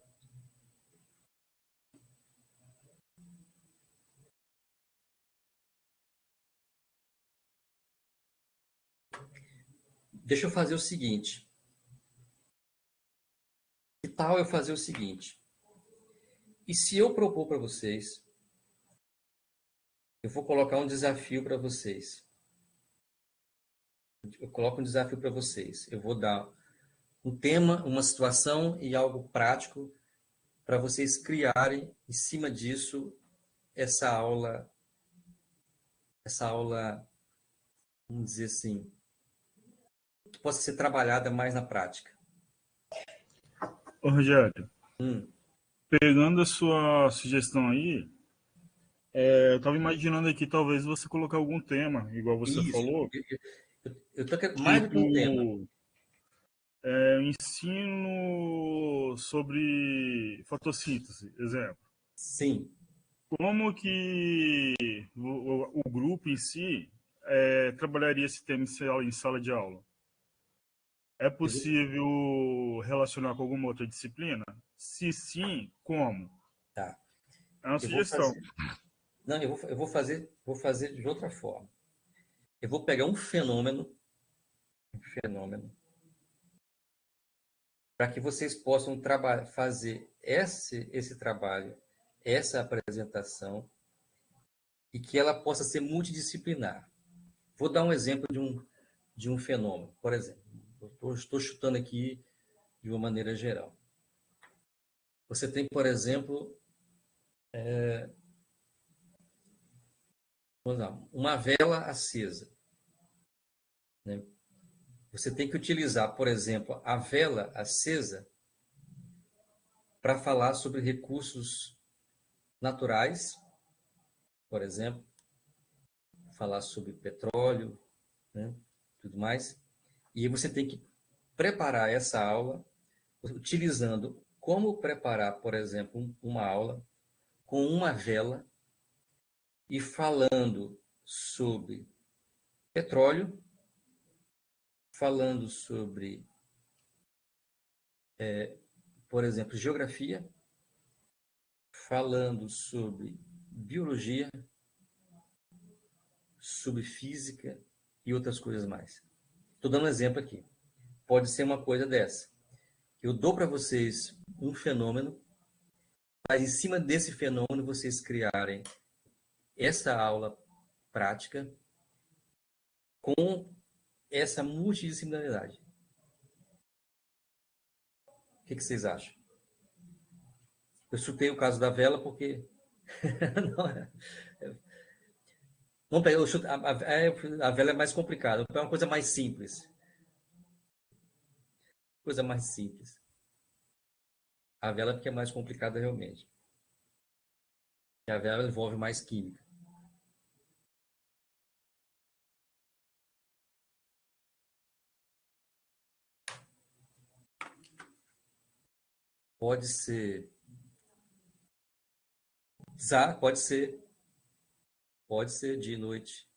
Deixa eu fazer o seguinte. Que tal eu fazer o seguinte? E se eu propor para vocês, eu vou colocar um desafio para vocês. Eu coloco um desafio para vocês. Eu vou dar um tema, uma situação e algo prático para vocês criarem em cima disso essa aula, vamos dizer assim, que possa ser trabalhada mais na prática. Ô, Rogério, pegando a sua sugestão aí, eu estava imaginando aqui talvez você colocar algum tema, igual você Isso. falou, Eu tô querendo mais do que um tema. Ensino sobre fotossíntese, exemplo. Sim. Como que o grupo em si trabalharia esse tema em sala de aula? É possível relacionar com alguma outra disciplina? Se sim, como? Tá. É uma sugestão. Não, eu vou fazer de outra forma. Eu vou pegar um fenômeno, para que vocês possam fazer esse trabalho, essa apresentação, e que ela possa ser multidisciplinar. Vou dar um exemplo de um fenômeno. Por exemplo, eu estou chutando aqui de uma maneira geral. Você tem, por exemplo, uma vela acesa, né? Você tem que utilizar, por exemplo, a vela acesa para falar sobre recursos naturais, por exemplo, falar sobre petróleo, né, tudo mais. E você tem que preparar essa aula utilizando como preparar, por exemplo, uma aula com uma vela e falando sobre petróleo, falando sobre, por exemplo, geografia, falando sobre biologia, sobre física e outras coisas mais. Estou dando um exemplo aqui. Pode ser uma coisa dessa. Eu dou para vocês um fenômeno, mas em cima desse fenômeno vocês criarem essa aula prática com essa multidisciplinaridade. O que vocês acham? Eu chutei o caso da vela porque... Não, vamos pegar, a vela é mais complicada. É uma coisa mais simples. Coisa mais simples. A vela porque é mais complicada realmente. E a vela envolve mais química. Pode ser. Pode ser. Pode ser dia e noite.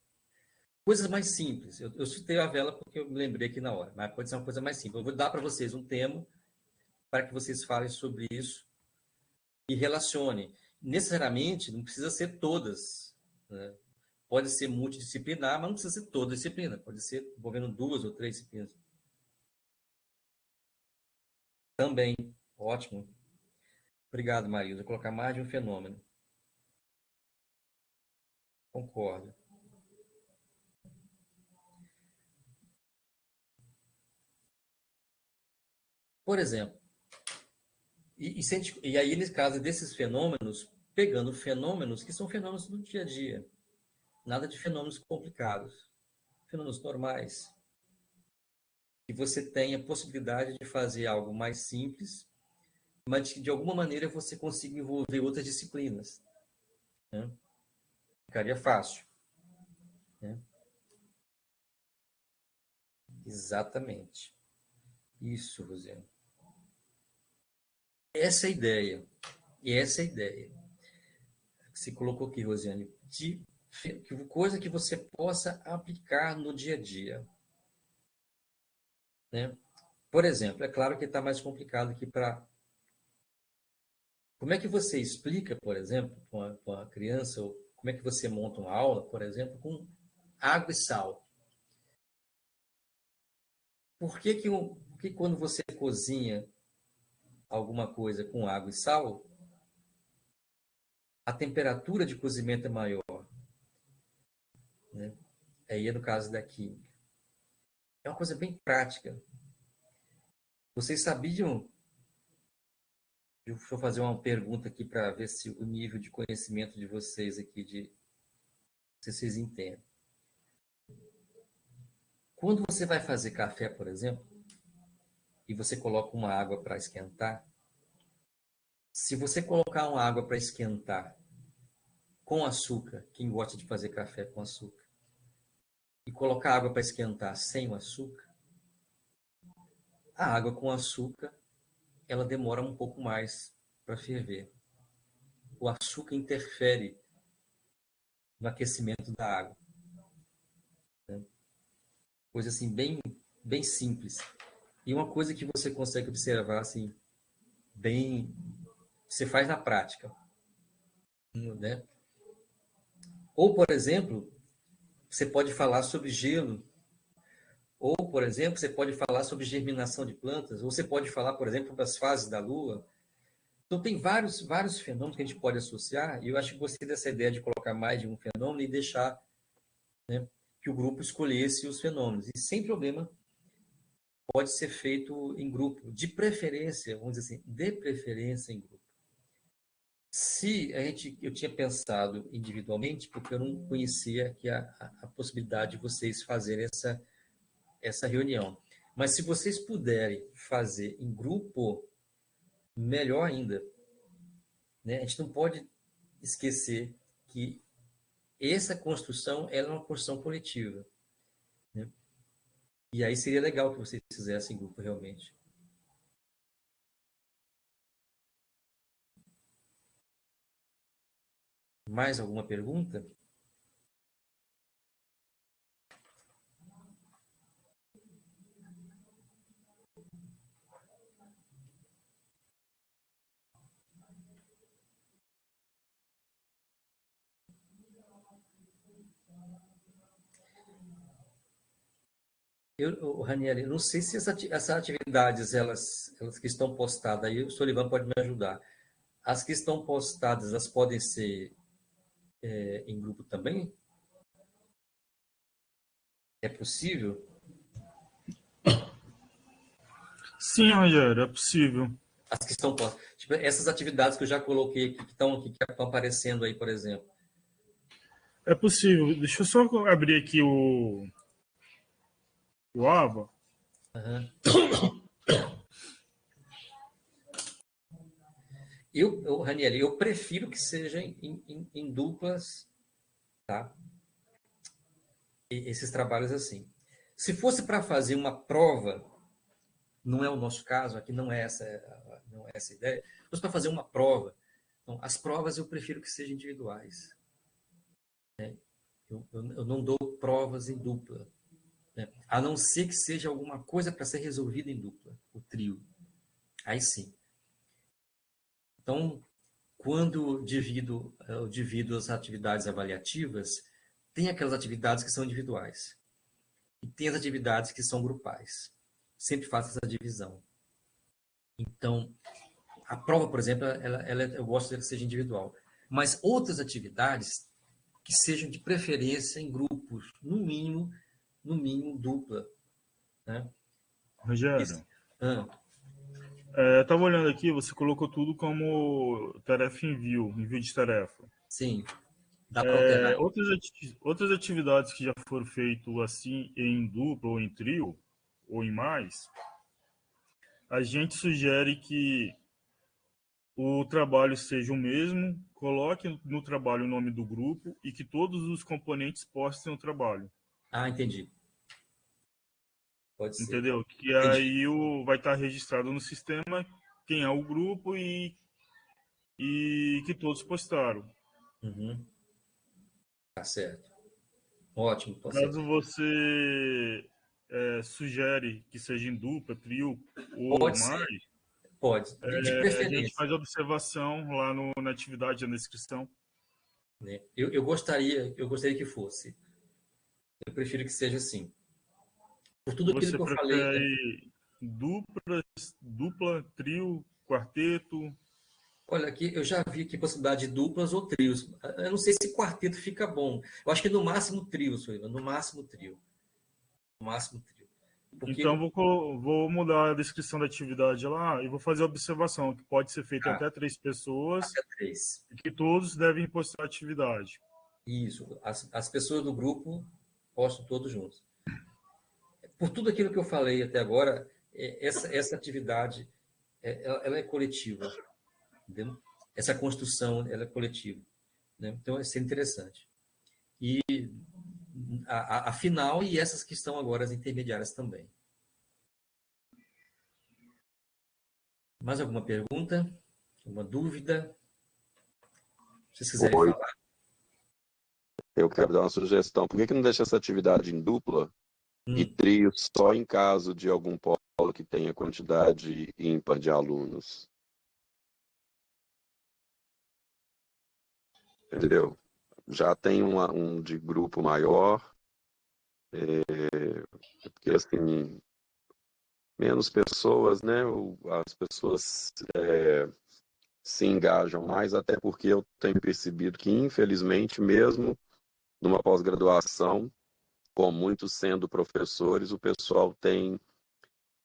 Coisas mais simples. Eu citei a vela porque eu me lembrei aqui na hora, mas pode ser uma coisa mais simples. Eu vou dar para vocês um tema para que vocês falem sobre isso e relacionem. Necessariamente, não precisa ser todas, né? Pode ser multidisciplinar, mas não precisa ser toda disciplina. Pode ser envolvendo 2 ou 3 disciplinas. Também. Ótimo. Obrigado, Maria. Vou colocar mais de um fenômeno. Concordo. Por exemplo, e aí, nesse caso desses fenômenos, pegando fenômenos que são fenômenos do dia a dia. Nada de fenômenos complicados. Fenômenos normais. Que você tenha a possibilidade de fazer algo mais simples, mas que de alguma maneira você consiga envolver outras disciplinas. Né? Ficaria fácil. Né? Exatamente. Isso, Rosiane. Essa é a ideia. E essa é a ideia. Você colocou aqui, Rosiane, de coisa que você possa aplicar no dia a dia. Né? Por exemplo, é claro que está mais complicado aqui para... Como é que você explica, por exemplo, para uma criança, ou como é que você monta uma aula, por exemplo, com água e sal? Por que quando você cozinha alguma coisa com água e sal, a temperatura de cozimento é maior? Né? Aí é no caso da química. É uma coisa bem prática. Vocês sabiam... Deixa eu fazer uma pergunta aqui para ver se o nível de conhecimento de vocês aqui, se vocês entendem. Quando você vai fazer café, por exemplo, e você coloca uma água para esquentar, se você colocar uma água para esquentar com açúcar, quem gosta de fazer café com açúcar, e colocar água para esquentar sem o açúcar, a água com açúcar, ela demora um pouco mais para ferver. O açúcar interfere no aquecimento da água. Né? Coisa assim, bem, bem simples. E uma coisa que você consegue observar, assim, bem... Você faz na prática. Né? Ou, por exemplo, você pode falar sobre gelo. Ou, por exemplo, você pode falar sobre germinação de plantas. Ou você pode falar, por exemplo, das fases da Lua. Então, tem vários fenômenos que a gente pode associar. E eu acho que gostei dessa ideia de colocar mais de um fenômeno e deixar, né, que o grupo escolhesse os fenômenos. E sem problema, pode ser feito em grupo. De preferência, vamos dizer assim, de preferência em grupo. Eu tinha pensado individualmente, porque eu não conhecia aqui a possibilidade de vocês fazerem essa reunião. Mas se vocês puderem fazer em grupo, melhor ainda. Né? A gente não pode esquecer que essa construção é uma construção coletiva. Né? E aí seria legal que vocês fizessem em grupo, realmente. Mais alguma pergunta? Ranieri, eu não sei se essas atividades, elas que estão postadas aí, o Solivan pode me ajudar. As que estão postadas, elas podem ser em grupo também? É possível? Sim, Rogério, é possível. As que estão postas. Tipo, essas atividades que eu já coloquei aqui, que estão aparecendo aí, por exemplo. É possível. Deixa eu só abrir aqui o aba. Uhum. Raniel, eu prefiro que seja em duplas, tá? Esses trabalhos assim. Se fosse para fazer uma prova, não é o nosso caso, aqui não é essa a ideia. Se fosse para fazer uma prova, então, as provas eu prefiro que sejam individuais. Né? Eu não dou provas em dupla, né? A não ser que seja alguma coisa para ser resolvida em dupla, o trio. Aí sim. Então, quando eu divido as atividades avaliativas, tem aquelas atividades que são individuais e tem as atividades que são grupais. Sempre faço essa divisão. Então, a prova, por exemplo, eu gosto que seja individual. Mas outras atividades que sejam de preferência em grupos, no mínimo dupla. Né? Rogério, Ah, estava olhando aqui, você colocou tudo como tarefa envio de tarefa. sim, dá para alterar. Outras atividades que já foram feitas assim em dupla ou em trio ou em mais, a gente sugere que o trabalho seja o mesmo, coloque no trabalho o nome do grupo e que todos os componentes postem o trabalho. Ah, entendi. Pode ser. Entendeu? Que Entendi. aí vai estar registrado no sistema quem é o grupo e que todos postaram. Uhum. Tá certo. Ótimo, pode ser. Caso você sugere que seja em dupla, trio ou Pode ser, mais, pode. De a gente preferência. faz a observação lá na atividade, na descrição. Né? Eu gostaria que fosse. Eu prefiro que seja assim. Por tudo aquilo Você que eu falei. prefere dupla, trio, quarteto? Olha, aqui eu já vi aqui possibilidade de duplas ou trios. Eu não sei se quarteto fica bom. Eu acho que no máximo trio, Soiva. No máximo trio. No máximo trio. Então, Porque. vou mudar a descrição da atividade lá e vou fazer a observação que pode ser feita Ah, até 3 pessoas até três. e que todos devem postar a atividade. Isso. As pessoas do grupo postam todos juntos. Por tudo aquilo que eu falei até agora, essa atividade ela é coletiva. Entendeu? Essa construção ela é coletiva. Né? Então, isso é interessante. E a final e essas que estão agora as intermediárias também. Mais alguma pergunta? Alguma dúvida? Se vocês quiserem Oi, falar. eu quero dar uma sugestão. Por que não deixa essa atividade em dupla e Hum, trio só em caso de algum polo que tenha quantidade ímpar de alunos? Entendeu? Já tem um de grupo maior, porque assim, menos pessoas, né? As pessoas se engajam mais, até porque eu tenho percebido que, infelizmente, mesmo numa pós-graduação, com muitos sendo professores, o pessoal tem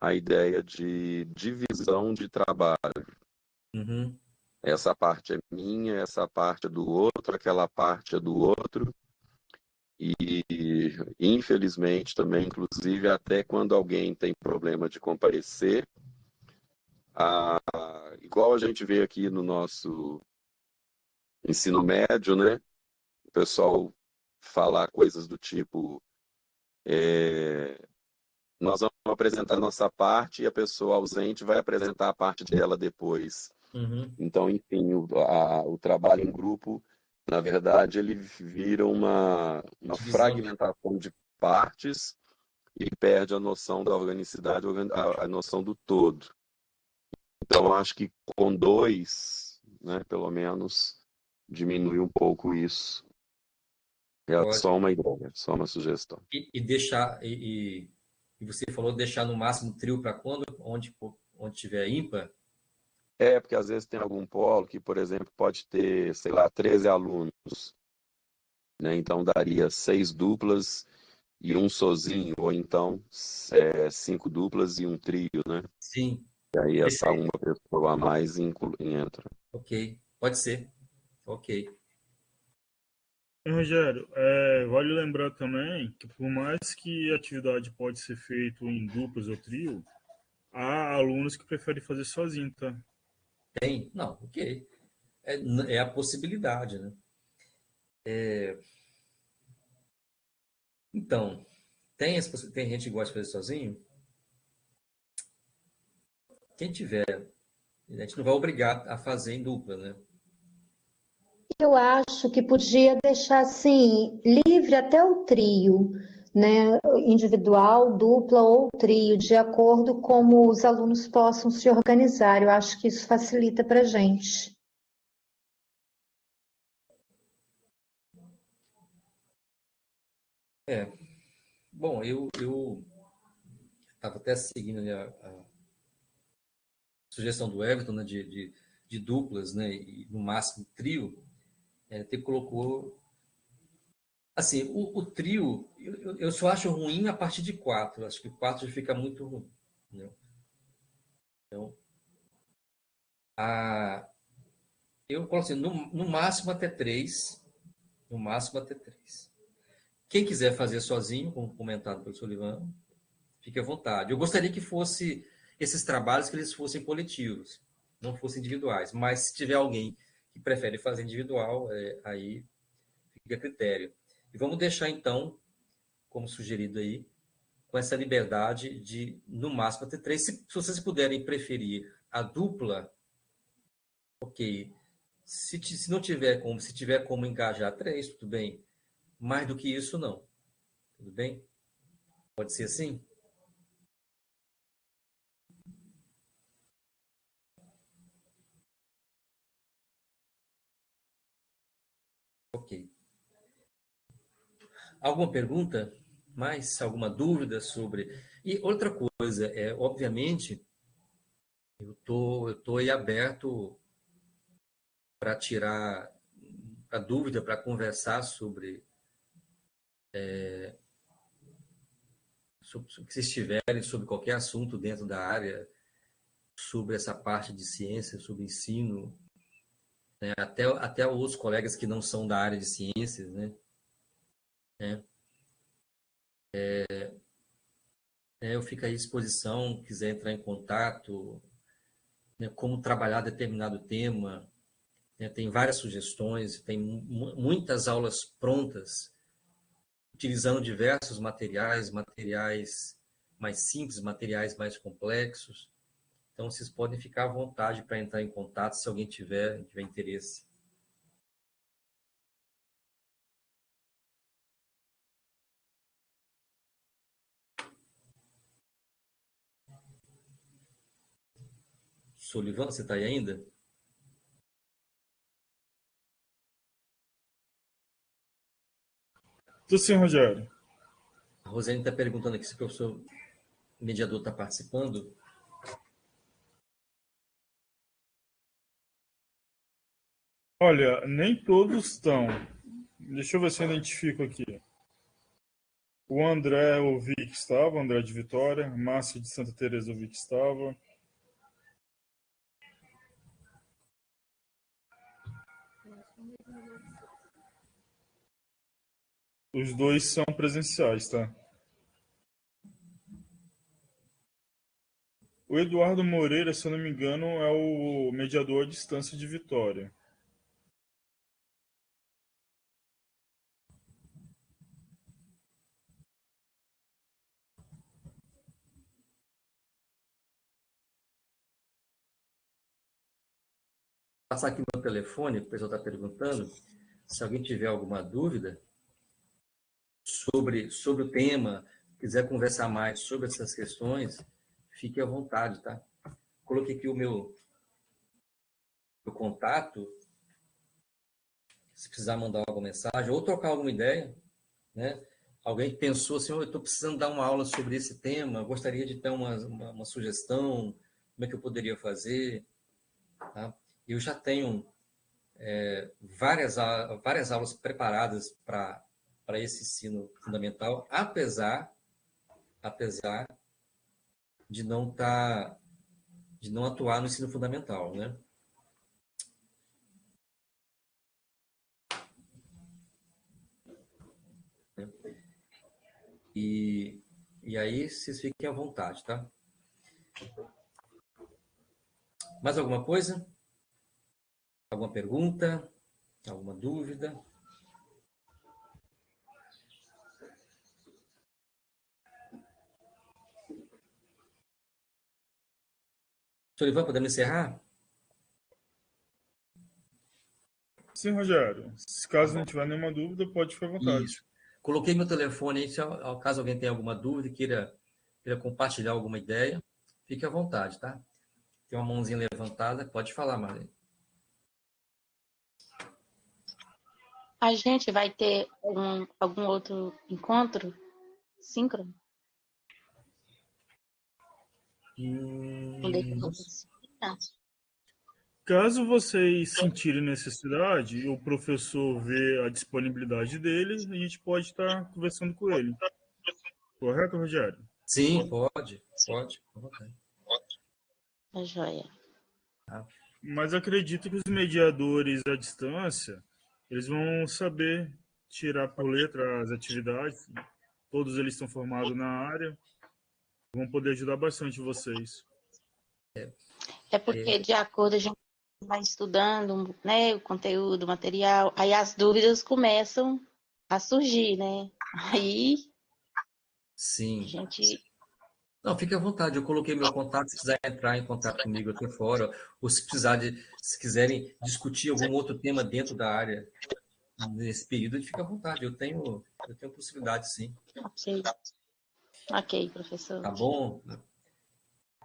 a ideia de divisão de trabalho. uhum, Essa parte é minha, essa parte é do outro, aquela parte é do outro. E, infelizmente, também, inclusive, até quando alguém tem problema de comparecer, igual a gente vê aqui no nosso ensino médio, né? O pessoal falar coisas do tipo: nós vamos apresentar a nossa parte e a pessoa ausente vai apresentar a parte dela depois. uhum. Então, enfim, o trabalho em grupo, na verdade, ele vira uma Divisão de. fragmentação de partes e perde a noção da organicidade, a noção do todo. Então, acho que com dois, né, pelo menos, diminui um pouco isso. É só Ótimo. uma ideia, só uma sugestão. E deixar. E você falou deixar no máximo trio para quando? Onde tiver ímpar? Porque às vezes tem algum polo que, por exemplo, pode ter, sei lá, 13 alunos, né? Então daria 6 duplas e um sozinho, ou então 5 duplas e um trio, né? Sim, E aí essa perfeito. uma pessoa a mais entra. Ok, pode ser. Ok. E, Rogério, vale lembrar também que por mais que a atividade pode ser feita em duplas ou trio, há alunos que preferem fazer sozinho, tá? Tem? Não, ok. É a possibilidade, né? Então, tem gente que gosta de fazer sozinho? Quem tiver, a gente não vai obrigar a fazer em dupla, né? Eu acho que podia deixar assim livre até o trio, né? Individual, dupla ou trio, de acordo com como os alunos possam se organizar. Eu acho que isso facilita para a gente. Bom, eu estava até seguindo ali a sugestão do Everton, né, de duplas, né, e no máximo trio. Até colocou. Assim, o trio, eu só acho ruim a partir de quatro. Acho que quatro já fica muito ruim. Entendeu? Então, a, eu coloco assim, no máximo até três. No máximo até três. Quem quiser fazer sozinho, como comentado pelo professor Ivan, fique à vontade. Eu gostaria que fosse esses trabalhos que eles fossem coletivos, não fossem individuais. Mas se tiver alguém que prefere fazer individual, aí fica a critério. E vamos deixar, então, como sugerido aí, com essa liberdade de, no máximo, até três. Se vocês puderem preferir a dupla, ok. Se não tiver como, se tiver como engajar três, tudo bem. Mais do que isso, não. Tudo bem? Pode ser assim? Ok. Alguma pergunta? Mais? Alguma dúvida sobre? E outra coisa, obviamente, eu tô aí aberto para tirar a dúvida, para conversar sobre o que vocês tiverem, sobre qualquer assunto dentro da área, sobre essa parte de ciência, sobre ensino, né? Até outros colegas que não são da área de ciências, né? É, eu fico à disposição, quiser entrar em contato, né, como trabalhar determinado tema, né, tem várias sugestões, tem muitas aulas prontas, utilizando diversos materiais, materiais mais simples, materiais mais complexos. Então, vocês podem ficar à vontade para entrar em contato se alguém tiver interesse. Solivan, você está aí ainda? Tudo sim, Rogério. A Rosane está perguntando aqui se o professor mediador está participando. Olha, nem todos estão. Deixa eu ver se eu identifico aqui. O André eu vi que estava, o André de Vitória. Márcio de Santa Teresa eu vi que estava. Os dois são presenciais, tá? O Eduardo Moreira, se eu não me engano, é o mediador à distância de Vitória. Vou passar aqui no telefone, o pessoal está perguntando. Se alguém tiver alguma dúvida sobre o tema, quiser conversar mais sobre essas questões, fique à vontade, tá? Coloquei aqui o meu contato, se precisar mandar alguma mensagem ou trocar alguma ideia, né? Alguém que pensou assim, eu estou precisando dar uma aula sobre esse tema, gostaria de ter uma sugestão, como é que eu poderia fazer, tá? Eu já tenho várias aulas preparadas para para esse ensino fundamental, apesar de não atuar no ensino fundamental, né? E aí vocês fiquem à vontade, tá? Mais alguma coisa? Alguma pergunta? Alguma dúvida? Solivan, podemos encerrar? Sim, Rogério. Se caso não tiver nenhuma dúvida, pode ficar à vontade. Isso. Coloquei meu telefone aí, caso alguém tenha alguma dúvida, queira compartilhar alguma ideia, fique à vontade, tá? Tem uma mãozinha levantada, pode falar, Marlene. A gente vai ter algum outro encontro síncrono? Caso vocês sentirem necessidade, o professor vê a disponibilidade dele, a gente pode estar conversando com ele. Correto, Rogério? Sim, pode. Okay. Tá joia. Mas acredito que os mediadores à distância, eles vão saber tirar por letra as atividades. Todos eles estão formados na área. Vão poder ajudar bastante vocês. É porque, de acordo, a gente vai estudando, né, o conteúdo, o material, aí as dúvidas começam a surgir, né? Aí Sim. a gente... Não, fique à vontade. Eu coloquei meu contato. Se quiser entrar em contato comigo aqui fora, ou se quiserem discutir algum outro tema dentro da área nesse período, fique à vontade. Eu tenho possibilidade, sim. Ok, professor. Tá bom?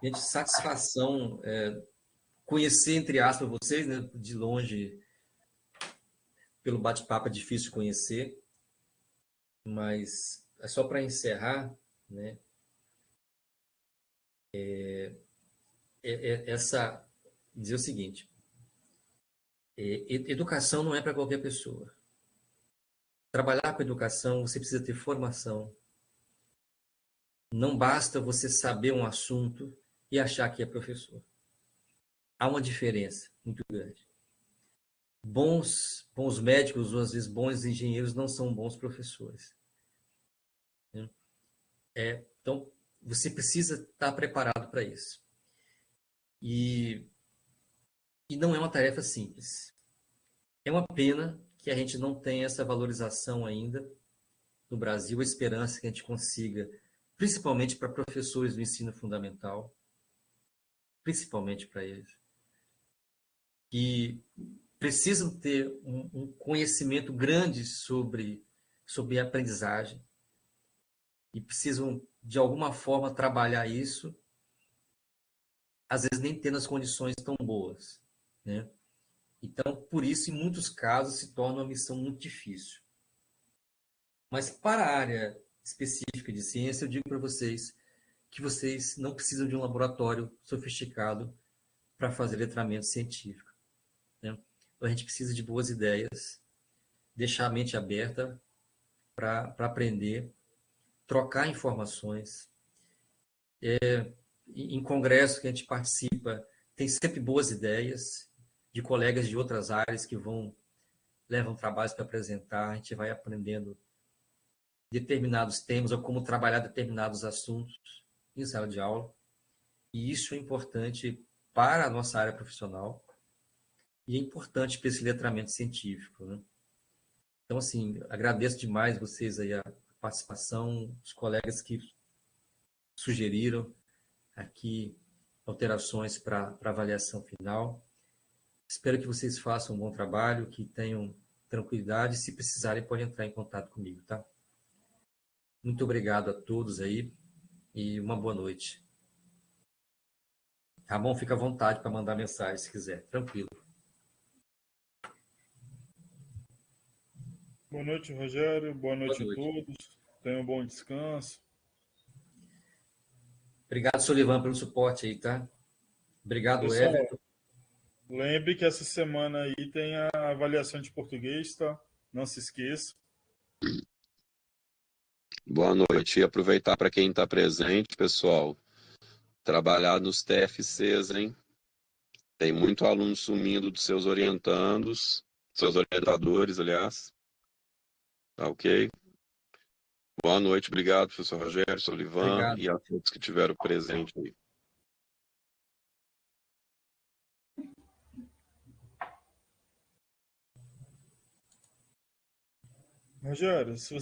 Gente, satisfação conhecer, entre aspas, vocês, né? De longe, pelo bate-papo é difícil conhecer, mas é só para encerrar, né? Dizer o seguinte: educação não é para qualquer pessoa. Trabalhar com educação, você precisa ter formação. Não basta você saber um assunto e achar que é professor. Há uma diferença muito grande. Bons médicos, ou às vezes bons engenheiros, não são bons professores. Então, você precisa estar preparado para isso. E não é uma tarefa simples. É uma pena que a gente não tenha essa valorização ainda no Brasil, a esperança que a gente consiga, principalmente para professores do ensino fundamental, principalmente para eles, que precisam ter um conhecimento grande sobre a aprendizagem e precisam, de alguma forma, trabalhar isso, às vezes nem tendo as condições tão boas, né? Então, por isso, em muitos casos, se torna uma missão muito difícil. Mas para a área específica de ciência, eu digo para vocês que vocês não precisam de um laboratório sofisticado para fazer letramento científico, né? A gente precisa de boas ideias, deixar a mente aberta para aprender, trocar informações. Em congresso que a gente participa, tem sempre boas ideias de colegas de outras áreas que levam trabalhos para apresentar, a gente vai aprendendo determinados temas ou como trabalhar determinados assuntos em sala de aula. E isso é importante para a nossa área profissional e é importante para esse letramento científico, né? Então, assim, agradeço demais vocês aí a participação, os colegas que sugeriram aqui alterações para avaliação final. Espero que vocês façam um bom trabalho, que tenham tranquilidade. Se precisarem, podem entrar em contato comigo, tá? Muito obrigado a todos aí e uma boa noite. Ramon, fica à vontade para mandar mensagem se quiser. Tranquilo. Boa noite, Rogério. Boa noite a todos. Tenham um bom descanso. Obrigado, Solivan, pelo suporte aí, tá? Obrigado, Pessoal, Everton. Lembre que essa semana aí tem a avaliação de português, tá? Não se esqueça. Boa noite. E aproveitar para quem está presente, pessoal, trabalhar nos TFCs, hein? Tem muito aluno sumindo dos seus orientandos, seus orientadores, aliás. Tá ok? Boa noite, obrigado, professor Rogério, Solivan Obrigado. e a todos que tiveram presente aí. Rogério, se